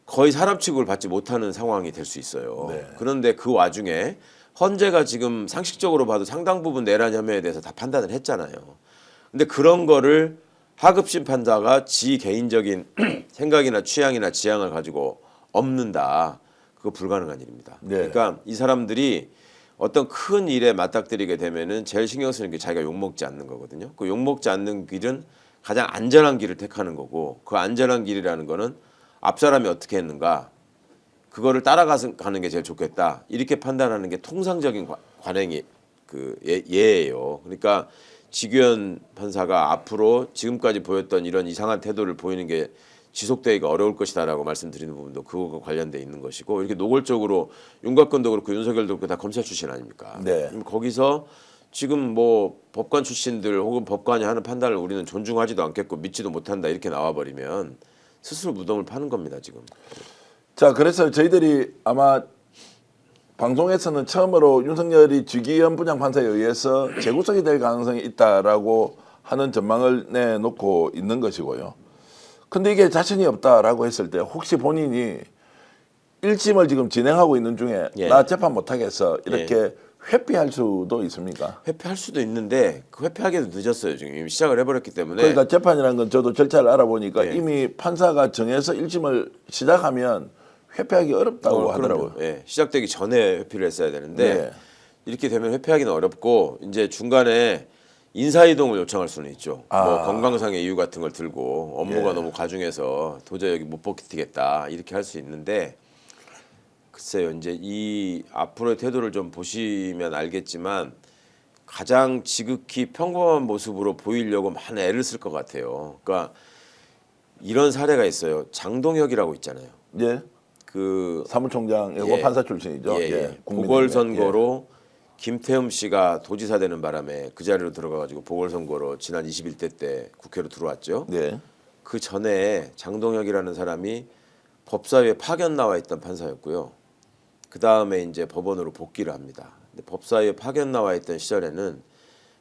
거의 사람 취급을 받지 못하는 상황이 될 수 있어요. 네. 그런데 그 와중에 헌재가 지금 상식적으로 봐도 상당 부분 내란 혐의에 대해서 다 판단을 했잖아요. 근데 그런 거를 하급심 판사가 지 개인적인 생각이나 취향이나 지향을 가지고 없는다. 그거 불가능한 일입니다. 네. 그러니까 이 사람들이 어떤 큰 일에 맞닥뜨리게 되면은 제일 신경 쓰는 게 자기가 욕먹지 않는 거거든요. 그 욕먹지 않는 길은 가장 안전한 길을 택하는 거고 그 안전한 길이라는 거는 앞 사람이 어떻게 했는가 그거를 따라가는 게 제일 좋겠다. 이렇게 판단하는 게 통상적인 관행이 그 예예요. 그러니까 지규현 판사가 앞으로 지금까지 보였던 이런 이상한 태도를 보이는 게 지속되기가 어려울 것이다라고 말씀드리는 부분도 그거와 관련돼 있는 것이고 이렇게 노골적으로 윤곽근도 그렇고 윤석열도 그렇고 다 검찰 출신 아닙니까? 네. 그럼 거기서 지금 뭐 법관 출신들 혹은 법관이 하는 판단을 우리는 존중하지도 않겠고 믿지도 못한다 이렇게 나와버리면 스스로 무덤을 파는 겁니다 지금. 자, 그래서 저희들이 아마 방송에서는 처음으로 윤석열이 주기현 부장판사에 의해서 재구성이 될 가능성이 있다라고 하는 전망을 내놓고 있는 것이고요. 근데 이게 자신이 없다라고 했을 때 혹시 본인이 1심을 지금 진행하고 있는 중에 예. 나 재판 못하겠어 이렇게 회피할 수도 있습니까? 회피할 수도 있는데 그 회피하기도 늦었어요 지금 이미 시작을 해버렸기 때문에. 그러니까 재판이라는 건 저도 절차를 알아보니까 예. 이미 판사가 정해서 1심을 시작하면 회피하기 어렵다고 하더라고요. 그럼요. 예, 시작되기 전에 회피를 했어야 되는데 네. 이렇게 되면 회피하기는 어렵고 이제 중간에 인사이동을 요청할 수는 있죠. 뭐 건강상의 이유 같은 걸 들고 업무가 예. 너무 과중해서 도저히 여기 못 버티겠다 이렇게 할 수 있는데 글쎄요 이제 이 앞으로의 태도를 좀 보시면 알겠지만 가장 지극히 평범한 모습으로 보이려고 많은 애를 쓸 것 같아요. 그러니까 이런 사례가 있어요. 장동혁이라고 있잖아요. 예. 그 사무총장, 예. 판사 출신이죠. 예, 예. 보궐선거로 김태흠 씨가 도지사 되는 바람에 그 자리로 들어가가지고 보궐선거로 지난 21대 때 국회로 들어왔죠. 예. 그 전에 장동혁이라는 사람이 법사위에 파견 나와 있던 판사였고요. 그 다음에 이제 법원으로 복귀를 합니다. 근데 법사위에 파견 나와 있던 시절에는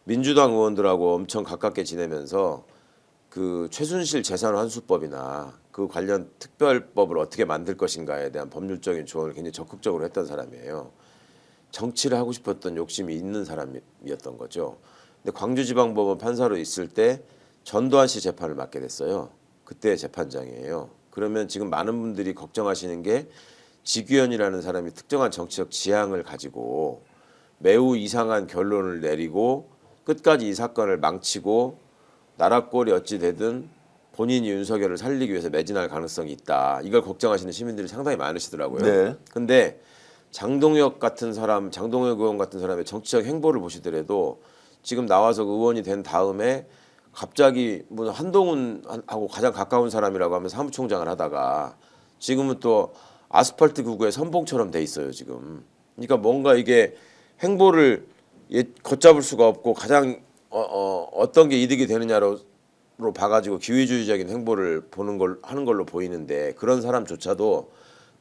민주당 의원들하고 엄청 가깝게 지내면서 그 최순실 재산 환수법이나 그 관련 특별법을 어떻게 만들 것인가에 대한 법률적인 조언을 굉장히 적극적으로 했던 사람이에요. 정치를 하고 싶었던 욕심이 있는 사람이었던 거죠. 근데 광주지방법원 판사로 있을 때 전두환 씨 재판을 맡게 됐어요. 그때 재판장이에요. 그러면 지금 많은 분들이 걱정하시는 게 지규현이라는 사람이 특정한 정치적 지향을 가지고 매우 이상한 결론을 내리고 끝까지 이 사건을 망치고 나라 꼴이 어찌 되든 본인이 윤석열을 살리기 위해서 매진할 가능성이 있다. 이걸 걱정하시는 시민들이 상당히 많으시더라고요. 네. 근데 장동혁 같은 사람, 장동혁 의원 같은 사람의 정치적 행보를 보시더라도 지금 나와서 의원이 된 다음에 갑자기 뭐 한동훈하고 가장 가까운 사람이라고 하면 사무총장을 하다가 지금은 또 아스팔트 구구의 선봉처럼 돼 있어요 지금. 그러니까 뭔가 이게 행보를 걷잡을 수가 없고 가장 어떤 게 이득이 되느냐로 봐가지고 기회주의적인 행보를 하는 걸로 보이는데 그런 사람조차도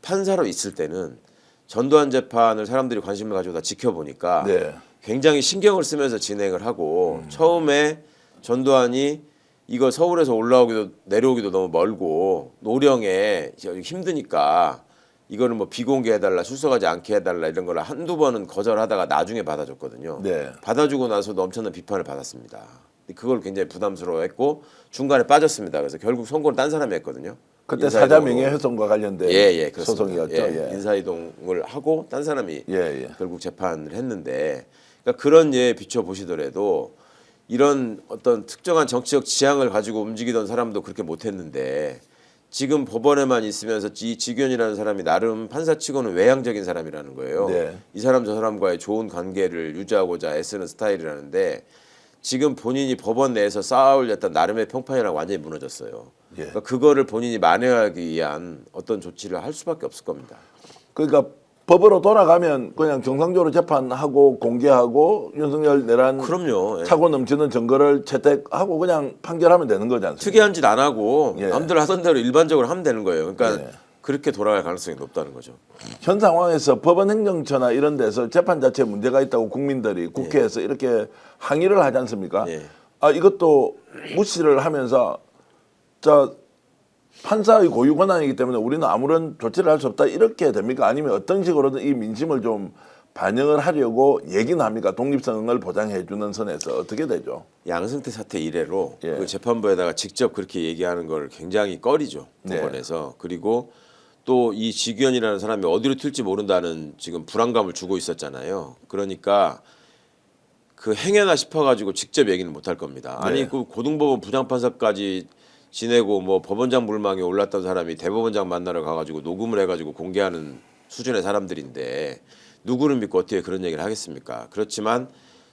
판사로 있을 때는 전두환 재판을 사람들이 관심을 가지고 다 지켜보니까 네. 굉장히 신경을 쓰면서 진행을 하고 처음에 전두환이 이거 서울에서 올라오기도 내려오기도 너무 멀고 노령에 힘드니까 이거는 뭐 비공개해달라 출석하지 않게 해달라 이런 걸 한두 번은 거절하다가 나중에 받아줬거든요. 네. 받아주고 나서도 엄청난 비판을 받았습니다. 그걸 굉장히 부담스러워했고 중간에 빠졌습니다. 그래서 결국 선고를 딴 사람이 했거든요. 그때 인사이동으로. 사자 명예훼손과 관련된 그렇습니다. 소송이었죠. 예. 인사이동을 하고 딴 사람이 예. 결국 재판을 했는데 그러니까 그런 예에 비춰 보시더라도 이런 어떤 특정한 정치적 지향을 가지고 움직이던 사람도 그렇게 못했는데 지금 법원에만 있으면서 이 지견이라는 사람이 나름 판사치고는 외향적인 사람이라는 거예요. 네. 이 사람 저 사람과의 좋은 관계를 유지하고자 애쓰는 스타일이라는데 지금 본인이 법원 내에서 쌓아올렸던 나름의 평판이랑 완전히 무너졌어요. 예. 그러니까 그거를 본인이 만회하기 위한 어떤 조치를 할 수밖에 없을 겁니다. 그러니까 법으로 돌아가면 그냥 정상적으로 재판하고 공개하고 윤석열 내란 그럼요. 예. 차고 넘치는 증거를 채택하고 그냥 판결하면 되는 거지 않습니까? 특이한 짓 안 하고 예. 남들 하던 대로 일반적으로 하면 되는 거예요. 그러니까 예. 그렇게 돌아갈 가능성이 높다는 거죠. 현 상황에서 법원 행정처나 이런 데서 재판 자체에 문제가 있다고 국민들이 국회에서 이렇게 항의를 하지 않습니까? 예. 아 이것도 무시를 하면서 저 판사의 고유 권한이기 때문에 우리는 아무런 조치를 할 수 없다 이렇게 됩니까? 아니면 어떤 식으로든 이 민심을 좀 반영을 하려고 얘기는 합니까? 독립성을 보장해 주는 선에서 어떻게 되죠? 양승태 사태 이래로 예. 그 재판부에다가 직접 그렇게 얘기하는 걸 굉장히 꺼리죠. 네. 법원에서. 그리고 또 이 지규현이라는 사람이 어디로 튈지 모른다는 지금 불안감을 주고 있었잖아요. 그러니까 그 행여나 싶어가지고 직접 얘기는 못할 겁니다. 아니 네. 그 고등법원 부장판사까지 지내고 뭐 법원장 물망에 올랐던 사람이 대법원장 만나러 가가지고 녹음을 해가지고 공개하는 수준의 사람들인데 누구를 믿고 어떻게 그런 얘기를 하겠습니까? 그렇지만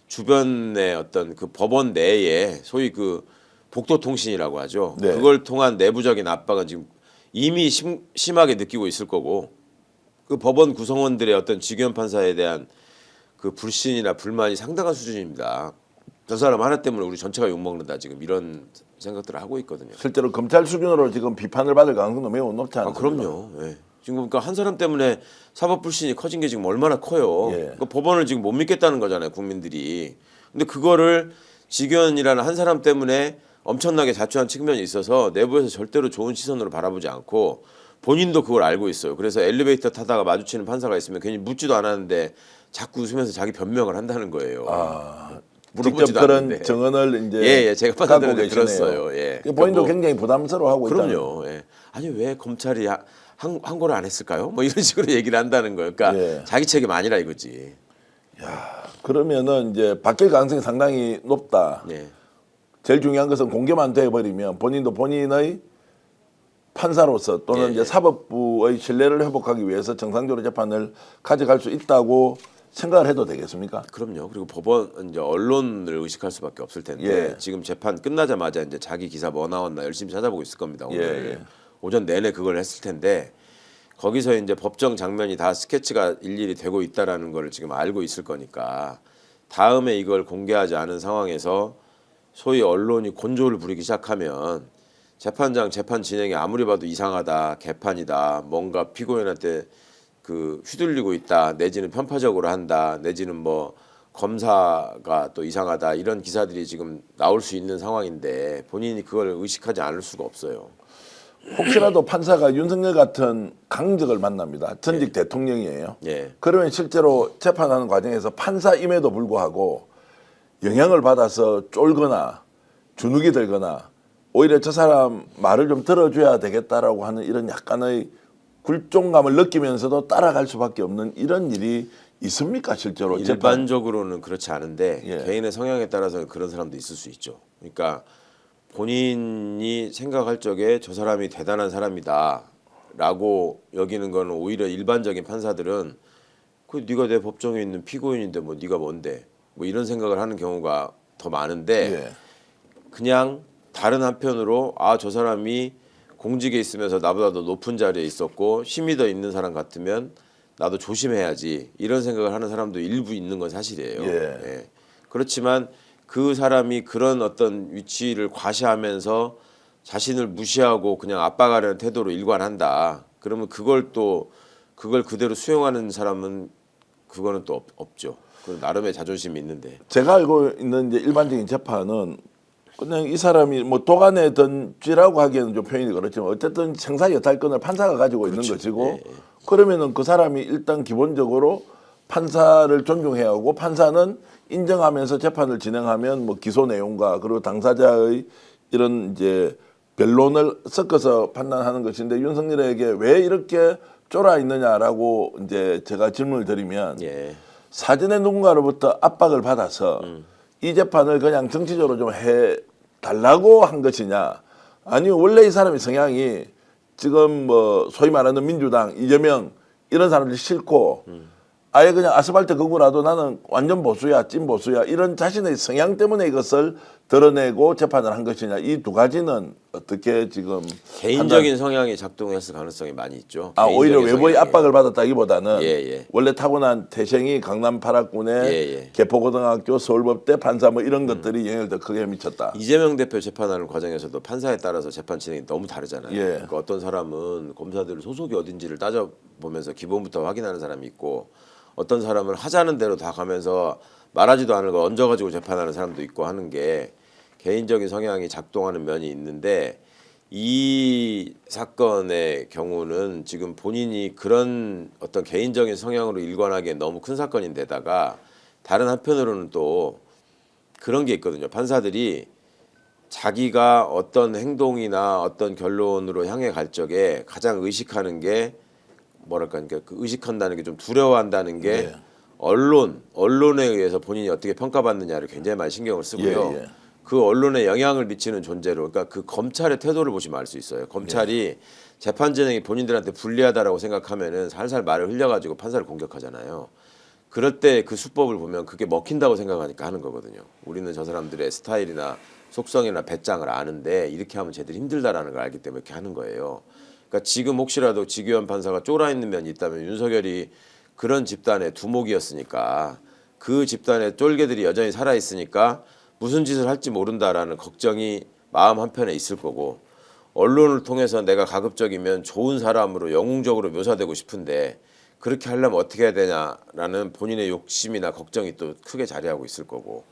주변의 어떤 그 법원 내에 소위 그 복도통신이라고 하죠. 네. 그걸 통한 내부적인 압박은 지금 이미 심하게 느끼고 있을 거고 그 법원 구성원들의 어떤 지규현 판사에 대한 그 불신이나 불만이 상당한 수준입니다. 저 사람 하나 때문에 우리 전체가 욕먹는다 지금 이런 생각들을 하고 있거든요. 실제로 검찰 수준으로 지금 비판을 받을 가능성도 매우 높지 않습니까? 그럼요. 예. 지금 그러니까 한 사람 때문에 사법 불신이 커진 게 지금 얼마나 커요. 예. 그러니까 법원을 지금 못 믿겠다는 거잖아요, 국민들이. 근데 그거를 지견이라는 한 사람 때문에 엄청나게 자초한 측면이 있어서 내부에서 절대로 좋은 시선으로 바라보지 않고 본인도 그걸 알고 있어요. 그래서 엘리베이터 타다가 마주치는 판사가 있으면 괜히 묻지도 않았는데 자꾸 웃으면서 자기 변명을 한다는 거예요. 직접 물어보지도 그런 않는데. 정언을 이제 예, 제가 갖고 판사들한테 계시네요. 들었어요. 예. 그러니까 본인도 뭐, 굉장히 부담스러워하고 있다. 그럼요. 예. 아니 왜 검찰이 항고를 안 했을까요? 뭐 이런 식으로 얘기를 한다는 거예요. 그러니까 예. 자기 책임 아니라 이거지. 그러면은 이제 바뀔 가능성이 상당히 높다. 예. 제일 중요한 것은 공개만 돼버리면 본인도 본인의 판사로서 또는 예, 이제 예. 사법부의 신뢰를 회복하기 위해서 정상적으로 재판을 가져갈 수 있다고 생각을 해도 되겠습니까? 그럼요. 그리고 법원 이제 언론을 의식할 수밖에 없을 텐데 예. 지금 재판 끝나자마자 이제 자기 기사 뭐 나왔나 열심히 찾아보고 있을 겁니다. 오늘 예, 예. 오전 내내 그걸 했을 텐데 거기서 이제 법정 장면이 다 스케치가 일일이 되고 있다라는 걸 지금 알고 있을 거니까 다음에 이걸 공개하지 않은 상황에서 소위 언론이 곤조를 부리기 시작하면 재판장 재판 진행이 아무리 봐도 이상하다, 개판이다, 뭔가 피고인한테 그 휘둘리고 있다, 내지는 편파적으로 한다, 내지는 뭐 검사가 또 이상하다 이런 기사들이 지금 나올 수 있는 상황인데 본인이 그걸 의식하지 않을 수가 없어요. 혹시라도 판사가 윤석열 같은 강적을 만납니다. 전직 대통령이에요. 예. 그러면 실제로 재판하는 과정에서 판사임에도 불구하고 영향을 받아서 쫄거나 주눅이 들거나 오히려 저 사람 말을 좀 들어줘야 되겠다라고 하는 이런 약간의 굴종감을 느끼면서도 따라갈 수밖에 없는 이런 일이 있습니까 실제로? 일반적으로는 그렇지 않은데 예. 개인의 성향에 따라서 그런 사람도 있을 수 있죠. 그러니까 본인이 생각할 적에 저 사람이 대단한 사람이다라고 여기는 거는 오히려 일반적인 판사들은 그 네가 내 법정에 있는 피고인인데 뭐 네가 뭔데? 뭐 이런 생각을 하는 경우가 더 많은데 예. 그냥 다른 한편으로 아, 저 사람이 공직에 있으면서 나보다 더 높은 자리에 있었고 힘이 더 있는 사람 같으면 나도 조심해야지 이런 생각을 하는 사람도 일부 있는 건 사실이에요. 예. 예. 그렇지만 그 사람이 그런 어떤 위치를 과시하면서 자신을 무시하고 그냥 압박하려는 태도로 일관한다. 그러면 그걸 그대로 수용하는 사람은 그거는 또 없죠. 그 나름의 자존심이 있는데. 제가 알고 있는 이제 일반적인 재판은 그냥 이 사람이 뭐 도간에 든 쥐라고 하기에는 좀 표현이 그렇지만 어쨌든 생사 여탈권을 판사가 가지고 있는 것이고 예, 예. 그러면은 그 사람이 일단 기본적으로 판사를 존중해야 하고 판사는 인정하면서 재판을 진행하면 뭐 기소 내용과 그리고 당사자의 이런 이제 변론을 섞어서 판단하는 것인데 윤석열에게 왜 이렇게 쫄아 있느냐라고 이제 제가 질문을 드리면 예. 사전에 누군가로부터 압박을 받아서 이 재판을 그냥 정치적으로 좀 해 달라고 한 것이냐 아니면 원래 이 사람의 성향이 지금 뭐 소위 말하는 민주당 이재명 이런 사람들 싫고 아예 그냥 아스팔트 걷고라도 나는 완전 보수야 찐 보수야 이런 자신의 성향 때문에 이것을 드러내고 재판을 한 것이냐 이 두 가지는 어떻게 지금 개인적인 성향이 작동했을 가능성이 많이 있죠. 오히려 개인적인 외부의 성향이. 압박을 받았다기보다는 예, 예. 원래 타고난 태생이 강남 8학군의 예, 예. 개포고등학교 서울법대 판사 뭐 이런 것들이 영향을 더 크게 미쳤다. 이재명 대표 재판하는 과정에서도 판사에 따라서 재판 진행이 너무 다르잖아요. 예. 그러니까 어떤 사람은 검사들 소속이 어딘지를 따져보면서 기본부터 확인하는 사람이 있고 어떤 사람은 하자는 대로 다 가면서 말하지도 않은 걸 얹어가지고 재판하는 사람도 있고 하는 게 개인적인 성향이 작동하는 면이 있는데 이 사건의 경우는 지금 본인이 그런 어떤 개인적인 성향으로 일관하기엔 너무 큰 사건인데다가 다른 한편으로는 또 그런 게 있거든요. 판사들이 자기가 어떤 행동이나 어떤 결론으로 향해 갈 적에 가장 의식하는 게 뭐랄까 그러니까 그 의식한다는 게 좀 두려워한다는 게 네. 언론에 의해서 본인이 어떻게 평가받느냐를 굉장히 많이 신경을 쓰고요. 예, 예. 그 언론에 영향을 미치는 존재로 그러니까 그 검찰의 태도를 보시면 알 수 있어요. 검찰이 재판 진행이 본인들한테 불리하다라고 생각하면은 살살 말을 흘려가지고 판사를 공격하잖아요. 그럴 때 그 수법을 보면 그게 먹힌다고 생각하니까 하는 거거든요. 우리는 저 사람들의 스타일이나 속성이나 배짱을 아는데 이렇게 하면 쟤들이 힘들다라는 걸 알기 때문에 이렇게 하는 거예요. 그러니까 지금 혹시라도 지규현 판사가 쫄아 있는 면이 있다면 윤석열이 그런 집단의 두목이었으니까 그 집단의 쫄개들이 여전히 살아 있으니까 무슨 짓을 할지 모른다라는 걱정이 마음 한편에 있을 거고 언론을 통해서 내가 가급적이면 좋은 사람으로 영웅적으로 묘사되고 싶은데 그렇게 하려면 어떻게 해야 되냐라는 본인의 욕심이나 걱정이 또 크게 자리하고 있을 거고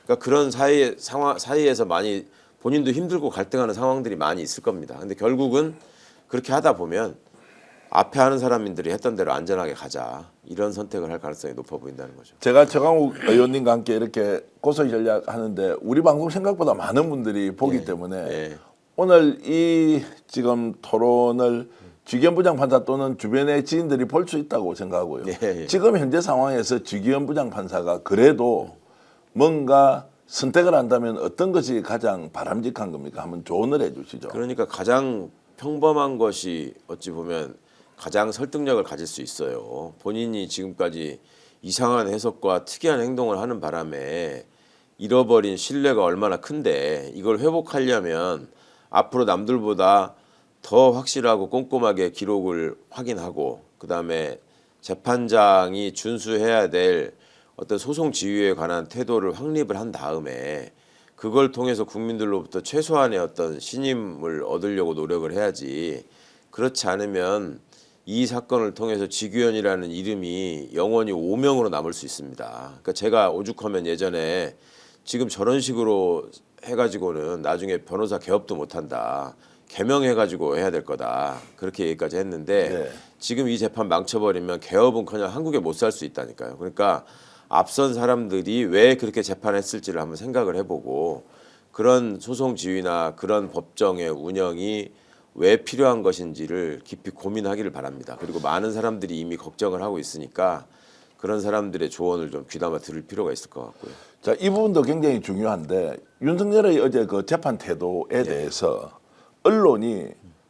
그러니까 그런 사이에서 많이 본인도 힘들고 갈등하는 상황들이 많이 있을 겁니다. 근데 결국은 그렇게 하다 보면 앞에 하는 사람들이 했던 대로 안전하게 가자 이런 선택을 할 가능성이 높아 보인다는 거죠. 제가 최강욱 의원님과 함께 이렇게 고소의 전략 하는데 우리 방송 생각보다 많은 분들이 보기 때문에 예. 오늘 이 지금 토론을 주기현 부장판사 또는 주변의 지인들이 볼 수 있다고 생각하고요. 예. 지금 현재 상황에서 주기현 부장판사가 그래도 뭔가 선택을 한다면 어떤 것이 가장 바람직한 겁니까? 한번 조언을 해주시죠. 그러니까 가장 평범한 것이 어찌 보면 가장 설득력을 가질 수 있어요. 본인이 지금까지 이상한 해석과 특이한 행동을 하는 바람에 잃어버린 신뢰가 얼마나 큰데 이걸 회복하려면 앞으로 남들보다 더 확실하고 꼼꼼하게 기록을 확인하고 그다음에 재판장이 준수해야 될 어떤 소송 지휘에 관한 태도를 확립을 한 다음에 그걸 통해서 국민들로부터 최소한의 어떤 신임을 얻으려고 노력을 해야지 그렇지 않으면 이 사건을 통해서 지규현이라는 이름이 영원히 오명으로 남을 수 있습니다. 그러니까 제가 오죽하면 예전에 지금 저런 식으로 해가지고는 나중에 변호사 개업도 못한다. 개명해가지고 해야 될 거다. 그렇게 얘기까지 했는데 네. 지금 이 재판 망쳐버리면 개업은커녕 한국에 못 살 수 있다니까요. 그러니까 앞선 사람들이 왜 그렇게 재판했을지를 한번 생각을 해보고 그런 소송 지휘나 그런 법정의 운영이 왜 필요한 것인지를 깊이 고민하기를 바랍니다. 그리고 많은 사람들이 이미 걱정을 하고 있으니까 그런 사람들의 조언을 좀 귀담아 들을 필요가 있을 것 같고요. 자, 이 부분도 굉장히 중요한데 윤석열의 어제 그 재판 태도에 대해서 언론이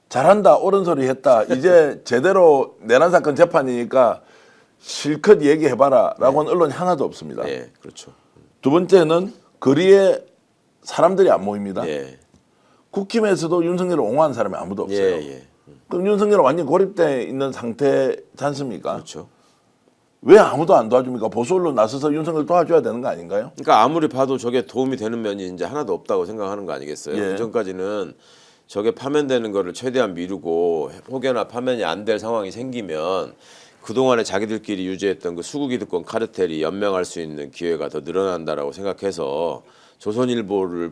잘한다 옳은 소리 했다 이제 제대로 내란 사건 재판이니까 실컷 얘기해봐라라고 하는 언론이 하나도 없습니다. 예, 그렇죠. 두 번째는 거리에 사람들이 안 모입니다. 예, 국힘에서도 윤석열을 옹호하는 사람이 아무도 없어요. 예. 그럼 윤석열은 완전히 고립돼 있는 상태지 않습니까? 그렇죠. 왜 아무도 안 도와줍니까? 보수 언론 나서서 윤석열 도와줘야 되는 거 아닌가요? 그러니까 아무리 봐도 저게 도움이 되는 면이 이제 하나도 없다고 생각하는 거 아니겠어요? 예. 그전까지는 저게 파면되는 거를 최대한 미루고 혹여나 파면이 안 될 상황이 생기면 그동안에 자기들끼리 유지했던 그 수국이득권 카르텔이 연명할 수 있는 기회가 더 늘어난다라고 생각해서 조선일보를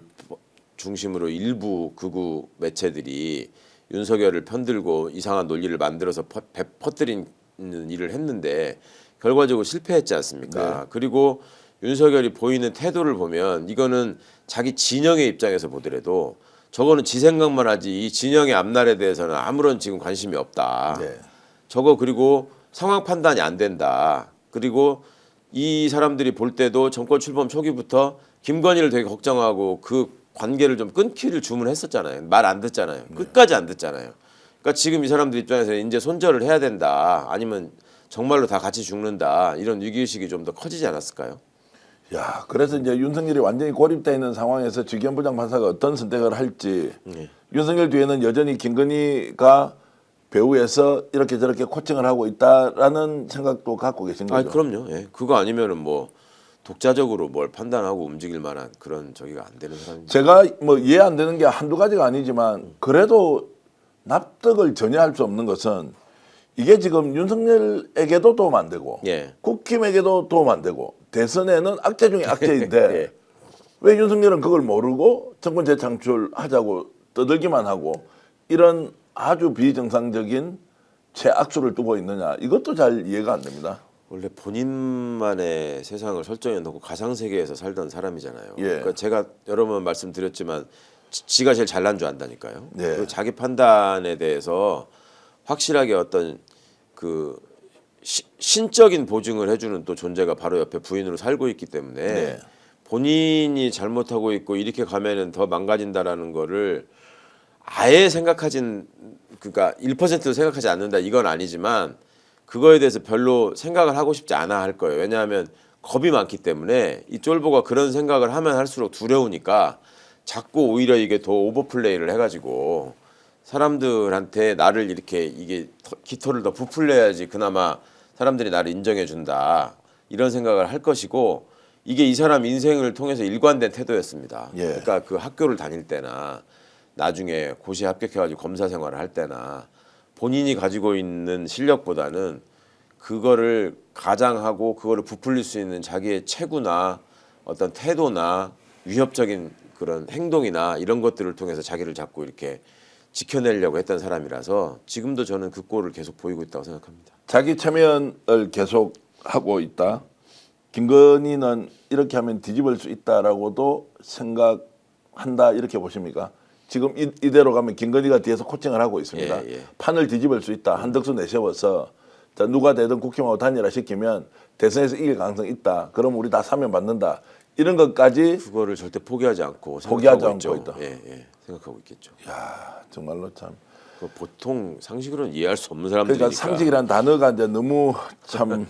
중심으로 일부 극우 매체들이 윤석열을 편들고 이상한 논리를 만들어서 퍼뜨리는 일을 했는데 결과적으로 실패했지 않습니까? 네. 그리고 윤석열이 보이는 태도를 보면 이거는 자기 진영의 입장에서 보더라도 저거는 지 생각만 하지 이 진영의 앞날에 대해서는 아무런 지금 관심이 없다. 네. 저거 그리고 상황 판단이 안 된다. 그리고 이 사람들이 볼 때도 정권 출범 초기부터 김건희를 되게 걱정하고 그 관계를 좀 끊기를 주문했었잖아요. 말 안 듣잖아요. 끝까지 안 듣잖아요. 그러니까 지금 이 사람들 입장에서 이제 손절을 해야 된다. 아니면 정말로 다 같이 죽는다. 이런 위기의식이 좀 더 커지지 않았을까요? 야, 그래서 이제 윤석열이 완전히 고립되어 있는 상황에서 지기현 부장판사가 어떤 선택을 할지 윤석열 뒤에는 여전히 김건희가 배후에서 이렇게 저렇게 코칭을 하고 있다라는 생각도 갖고 계신 거죠. 아, 그럼요. 예. 그거 아니면은 뭐 독자적으로 뭘 판단하고 움직일 만한 그런 저기가 안 되는 사람입니다. 제가 뭐 이해 안 되는 게 한두 가지가 아니지만 그래도 납득을 전혀 할 수 없는 것은 이게 지금 윤석열에게도 도움 안 되고 예. 국힘에게도 도움 안 되고 대선에는 악재 중에 악재인데 예. 왜 윤석열은 그걸 모르고 정권 재창출하자고 떠들기만 하고 이런 아주 비정상적인 최악수를 두고 있느냐 이것도 잘 이해가 안 됩니다. 원래 본인만의 세상을 설정해 놓고 가상 세계에서 살던 사람이잖아요. 예. 그러니까 제가 여러 번 말씀드렸지만 지가 제일 잘난 줄 안다니까요. 예. 그리고 자기 판단에 대해서 확실하게 어떤 그 신적인 보증을 해주는 또 존재가 바로 옆에 부인으로 살고 있기 때문에 네. 본인이 잘못하고 있고 이렇게 가면은 더 망가진다라는 거를 아예 생각하진 그러니까 1%도 생각하지 않는다 이건 아니지만 그거에 대해서 별로 생각을 하고 싶지 않아 할 거예요. 왜냐하면 겁이 많기 때문에 이 쫄보가 그런 생각을 하면 할수록 두려우니까 자꾸 오히려 이게 더 오버플레이를 해가지고 사람들한테 나를 이렇게 이게 깃털을 더 부풀려야지 그나마 사람들이 나를 인정해 준다 이런 생각을 할 것이고 이게 이 사람 인생을 통해서 일관된 태도였습니다. 예. 그러니까 그 학교를 다닐 때나 나중에 고시에 합격해가지고 검사 생활을 할 때나 본인이 가지고 있는 실력보다는 그거를 가장하고 그거를 부풀릴 수 있는 자기의 체구나 어떤 태도나 위협적인 그런 행동이나 이런 것들을 통해서 자기를 자꾸 이렇게 지켜내려고 했던 사람이라서 지금도 저는 그 꼴을 계속 보이고 있다고 생각합니다. 자기 체면을 계속 하고 있다. 김건희는 이렇게 하면 뒤집을 수 있다라고도 생각한다 이렇게 보십니까? 지금 이대로 가면 김건희가 뒤에서 코칭을 하고 있습니다. 예. 판을 뒤집을 수 있다. 한덕수 내세워서 자, 누가 되든 국힘하고 단일화 시키면 대선에서 이길 가능성이 있다. 그럼 우리 다 사면 받는다. 이런 것까지 그거를 절대 포기하지 않고 포기하지 생각하고 않고 있죠. 있다. 예, 생각하고 있겠죠. 야, 정말로 참. 그거 보통 상식으로는 이해할 수 없는 사람들이니까. 그러니까 상식이라는 단어가 이제 너무 참.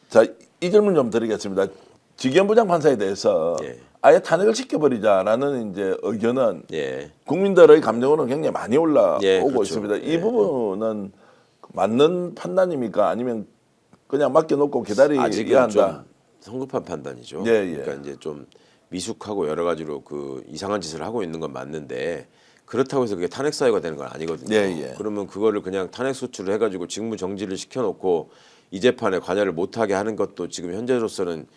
자, 이 질문 좀 드리겠습니다. 지기현 부장판사에 대해서 예. 아예 탄핵을 시켜버리자라는 이제 의견은 예. 국민들의 감정으로는 굉장히 많이 올라오고 예, 그렇죠. 있습니다. 이 예. 부분은 맞는 판단입니까? 아니면 그냥 맡겨놓고 기다려야 아직은 한다? 좀 성급한 판단이죠. 예, 예. 그러니까 이제 좀 미숙하고 여러 가지로 그 이상한 짓을 하고 있는 건 맞는데 그렇다고 해서 그게 탄핵 사유가 되는 건 아니거든요. 예, 예. 그러면 그거를 그냥 탄핵 소추를 해가지고 직무 정지를 시켜놓고 이 재판에 관여를 못하게 하는 것도 지금 현재로서는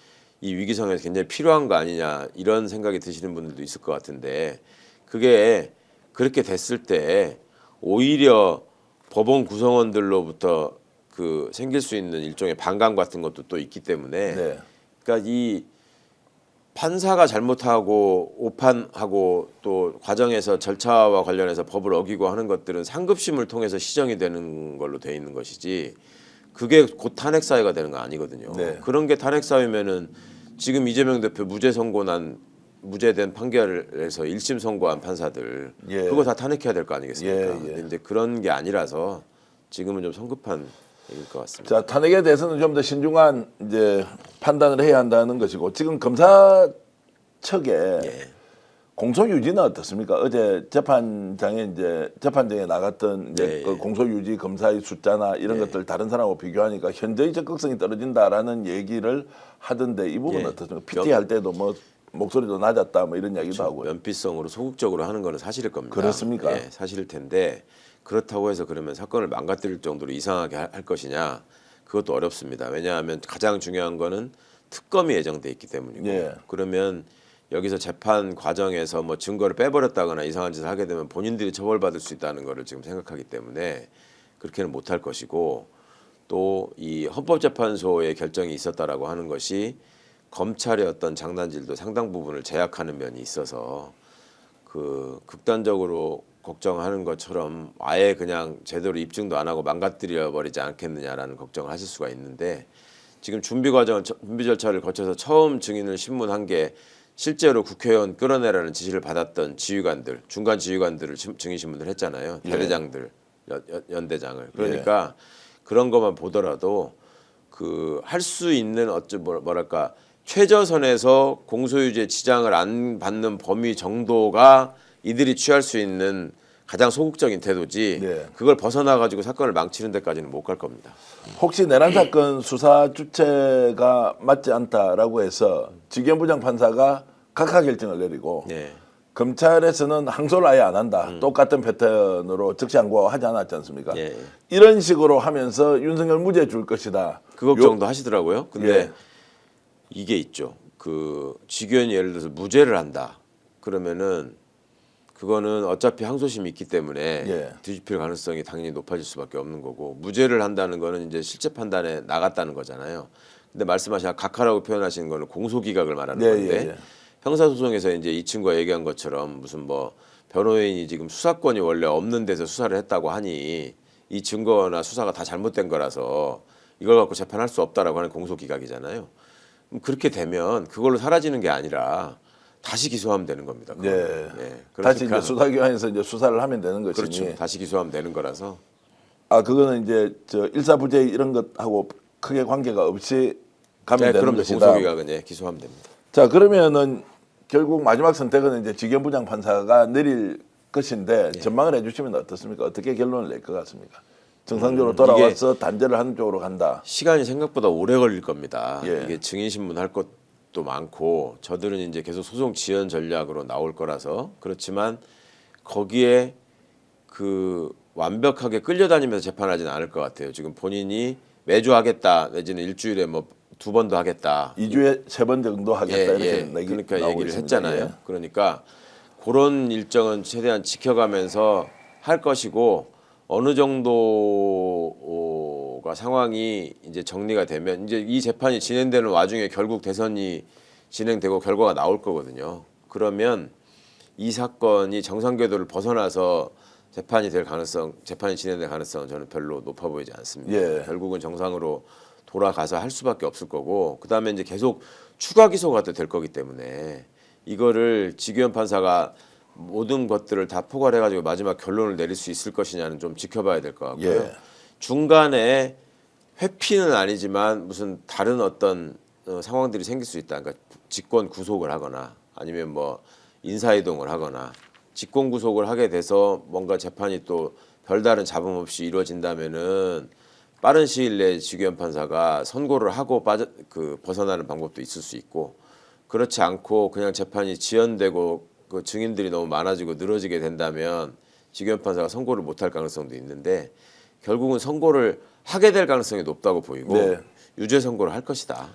이 위기 상황에서 굉장히 필요한 거 아니냐 이런 생각이 드시는 분들도 있을 것 같은데 그게 그렇게 됐을 때 오히려 법원 구성원들로부터 그 생길 수 있는 일종의 반감 같은 것도 또 있기 때문에 네. 그러니까 이 판사가 잘못하고 오판하고 또 과정에서 절차와 관련해서 법을 어기고 하는 것들은 상급심을 통해서 시정이 되는 걸로 돼 있는 것이지 그게 곧 탄핵 사유가 되는 거 아니거든요. 네. 그런 게 탄핵 사유면은 지금 이재명 대표 무죄된 판결에서 1심 선고한 판사들 예. 그거 다 탄핵해야 될 거 아니겠습니까? 예, 예. 근데 이제 그런 게 아니라서 지금은 좀 성급한 얘기일 것 같습니다. 자, 탄핵에 대해서는 좀 더 신중한 이제 판단을 해야 한다는 것이고 지금 검사 측에 예. 공소 유지는 어떻습니까? 어제 재판장에 나갔던 이제 예, 그 예. 공소 유지 검사의 숫자나 이런 것들 다른 사람하고 비교하니까 현저히 적극성이 떨어진다라는 얘기를 하던데 이 부분 예. 어떻습니까? PT 할 때도 뭐 목소리도 낮았다 뭐 이런 이야기도 하고요. 면피성으로 소극적으로 하는 거는 사실일 겁니다. 그렇습니까? 예, 사실일 텐데 그렇다고 해서 그러면 사건을 망가뜨릴 정도로 이상하게 할 것이냐? 그것도 어렵습니다. 왜냐하면 가장 중요한 거는 특검이 예정돼 있기 때문이고 예. 그러면 여기서 재판 과정에서 뭐 증거를 빼버렸다거나 이상한 짓을 하게 되면 본인들이 처벌받을 수 있다는 거를 지금 생각하기 때문에 그렇게는 못할 것이고 또 이 헌법재판소의 결정이 있었다라고 하는 것이 검찰의 어떤 장난질도 상당 부분을 제약하는 면이 있어서 그 극단적으로 걱정하는 것처럼 아예 그냥 제대로 입증도 안 하고 망가뜨려 버리지 않겠느냐라는 걱정을 하실 수가 있는데 지금 준비 절차를 거쳐서 처음 증인을 신문한 게 실제로 국회의원 끌어내라는 지시를 받았던 지휘관들, 중간 지휘관들을 증인 신문을 했잖아요. 대대장들, 연대장을. 그러니까 그런 것만 보더라도 그 할 수 있는 뭐랄까 최저선에서 공소유지에 지장을 안 받는 범위 정도가 이들이 취할 수 있는 가장 소극적인 태도지 그걸 벗어나 가지고 사건을 망치는 데까지는 못 갈 겁니다. 혹시 내란 사건 수사 주체가 맞지 않다라고 해서 직연부장 판사가 각하 결정을 내리고 네. 검찰에서는 항소를 아예 안 한다. 똑같은 패턴으로 즉시항고 하지 않았지 않습니까? 예. 이런 식으로 하면서 윤석열 무죄 줄 것이다. 그 걱정도 하시더라고요. 근데 예. 이게 있죠. 그 직위원이 예를 들어서 무죄를 한다. 그러면은 그거는 어차피 항소심이 있기 때문에 뒤집힐 가능성이 당연히 높아질 수밖에 없는 거고 무죄를 한다는 거는 이제 실제 판단에 나갔다는 거잖아요. 근데 말씀하신 각하라고 표현하시는 거는 공소기각을 말하는 건데 형사소송에서 이제 이 친구가 얘기한 것처럼 무슨 뭐 변호인이 지금 수사권이 원래 없는 데서 수사를 했다고 하니 이 증거나 수사가 다 잘못된 거라서 이걸 갖고 재판할 수 없다라고 하는 공소기각이잖아요. 그렇게 되면 그걸로 사라지는 게 아니라 다시 기소하면 되는 겁니다. 다시 이제 수사기관에서 이제 수사를 하면 되는 것이니. 그렇죠. 다시 기소하면 되는 거라서. 아 그거는 이제 저 일사부재 이런 것하고 크게 관계가 없이 가면 되는 것이다. 공소기각은 기소하면 됩니다. 자 그러면은 결국 마지막 선택은 이제 직연부장 판사가 내릴 것인데 전망을 해주시면 어떻습니까? 어떻게 결론을 낼 것 같습니까? 정상적으로 돌아와서 단죄를 하는 쪽으로 간다. 시간이 생각보다 오래 걸릴 겁니다. 예. 이게 증인 신문 할 것도 많고 저들은 이제 계속 소송 지연 전략으로 나올 거라서 그렇지만 거기에 그 완벽하게 끌려다니면서 재판하지는 않을 것 같아요. 지금 본인이 매주 하겠다 내지는 일주일에 뭐 2번도 하겠다. 2주에 3번 정도 하겠다 이렇게 그러니까 나오고 얘기를 있습니다. 했잖아요. 그러니까 그런 일정은 최대한 지켜가면서 할 것이고 어느 정도가 상황이 이제 정리가 되면 이제 이 재판이 진행되는 와중에 결국 대선이 진행되고 결과가 나올 거거든요. 그러면 이 사건이 정상 궤도를 벗어나서 재판이 진행될 가능성은 저는 별로 높아 보이지 않습니다. 결국은 정상으로 돌아가서 할 수밖에 없을 거고 그다음에 이제 계속 추가 기소가 될 거기 때문에 이거를 지기현 판사가 모든 것들을 다 포괄해가지고 마지막 결론을 내릴 수 있을 것이냐는 좀 지켜봐야 될 것 같고요. 중간에 회피는 아니지만 무슨 다른 어떤 상황들이 생길 수 있다. 그러니까 직권 구속을 하거나 아니면 뭐 인사이동을 하거나 직권 구속을 하게 돼서 뭔가 재판이 또 별다른 잡음 없이 이루어진다면은 빠른 시일 내에 지기현 판사가 선고를 하고 벗어나는 방법도 있을 수 있고 그렇지 않고 그냥 재판이 지연되고 그 증인들이 너무 많아지고 늘어지게 된다면 지기현 판사가 선고를 못할 가능성도 있는데 결국은 선고를 하게 될 가능성이 높다고 보이고 유죄 선고를 할 것이다.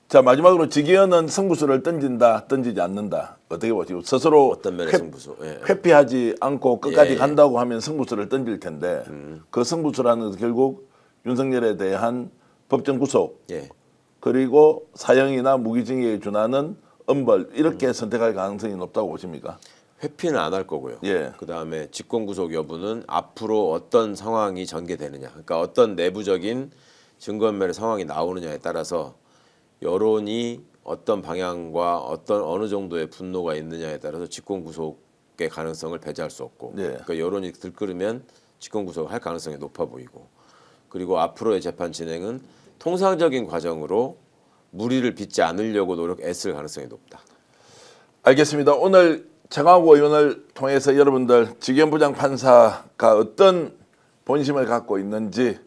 자 마지막으로 지기현은 승부수를 던진다, 던지지 않는다. 어떻게 보시고 스스로 어떤 면의 승부수? 회피하지 않고 끝까지 간다고 하면 승부수를 던질 텐데 그 승부수라는 것은 결국 윤석열에 대한 법정 구속 그리고 사형이나 무기징역에 준하는 엄벌 이렇게 선택할 가능성이 높다고 보십니까? 회피는 안 할 거고요. 그다음에 직권 구속 여부는 앞으로 어떤 상황이 전개되느냐, 그러니까 어떤 내부적인 증거인멸의 상황이 나오느냐에 따라서 여론이 어떤 방향과 어느 정도의 분노가 있느냐에 따라서 직권 구속의 가능성을 배제할 수 없고, 그러니까 여론이 들끓으면 직권 구속을 할 가능성이 높아 보이고. 그리고 앞으로의 재판 진행은 통상적인 과정으로 무리를 빚지 않으려고 애쓸 가능성이 높다. 알겠습니다. 오늘 최강욱 의원을 통해서 여러분들 직위원부장 판사가 어떤 본심을 갖고 있는지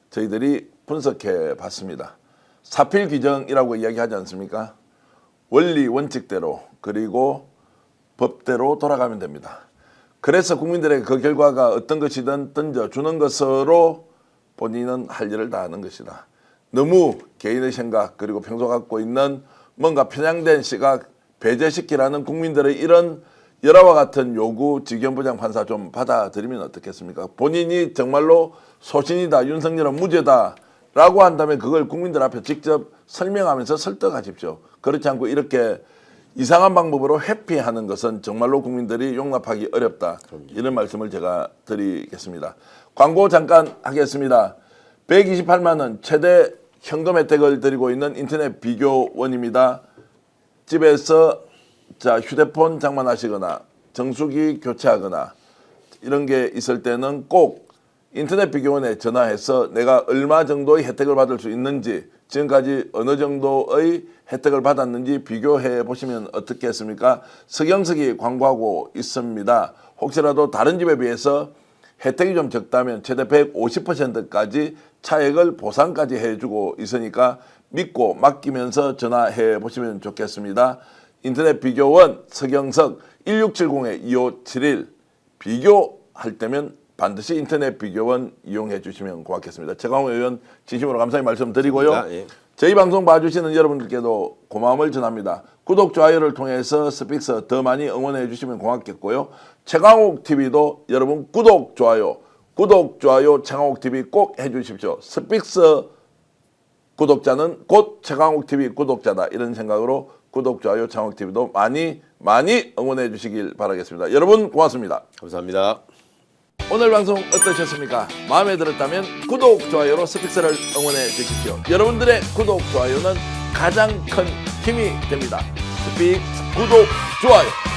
저희들이 분석해 봤습니다. 사필 규정이라고 이야기하지 않습니까? 원리 원칙대로 그리고 법대로 돌아가면 됩니다. 그래서 국민들에게 그 결과가 어떤 것이든 던져주는 것으로 본인은 할 일을 다하는 것이다. 너무 개인의 생각 그리고 평소 갖고 있는 뭔가 편향된 시각 배제시키라는 국민들의 이런 열화와 같은 요구 직위원부장 판사 좀 받아들이면 어떻겠습니까? 본인이 정말로 소신이다, 윤석열은 무죄다 라고 한다면 그걸 국민들 앞에 직접 설명하면서 설득하십시오. 그렇지 않고 이렇게 이상한 방법으로 회피하는 것은 정말로 국민들이 용납하기 어렵다. 이런 말씀을 제가 드리겠습니다. 광고 잠깐 하겠습니다. 128만 원 최대 현금 혜택을 드리고 있는 인터넷 비교원입니다. 집에서 휴대폰 장만하시거나 정수기 교체하거나 이런 게 있을 때는 꼭 인터넷 비교원에 전화해서 내가 얼마 정도의 혜택을 받을 수 있는지 지금까지 어느 정도의 혜택을 받았는지 비교해 보시면 어떻겠습니까? 서경석이 광고하고 있습니다. 혹시라도 다른 집에 비해서 혜택이 좀 적다면 최대 150%까지 차액을 보상까지 해주고 있으니까 믿고 맡기면서 전화해 보시면 좋겠습니다. 인터넷 비교원 서경석 1670-2571 비교할 때면 반드시 인터넷 비교원 이용해 주시면 고맙겠습니다. 최강욱 의원 진심으로 감사의 말씀드리고요. 예. 저희 방송 봐주시는 여러분들께도 고마움을 전합니다. 구독, 좋아요를 통해서 스픽스 더 많이 응원해 주시면 고맙겠고요. 최강욱 TV도 여러분 구독, 좋아요 최강욱 TV 꼭 해주십시오. 스픽스 구독자는 곧 최강욱 TV 구독자다 이런 생각으로 구독, 좋아요 최강욱 TV도 많이 응원해 주시길 바라겠습니다. 여러분 고맙습니다. 감사합니다. 오늘 방송 어떠셨습니까? 마음에 들었다면 구독, 좋아요로 스픽스를 응원해 주십시오. 여러분들의 구독, 좋아요는 가장 큰 힘이 됩니다. 스픽스 구독, 좋아요.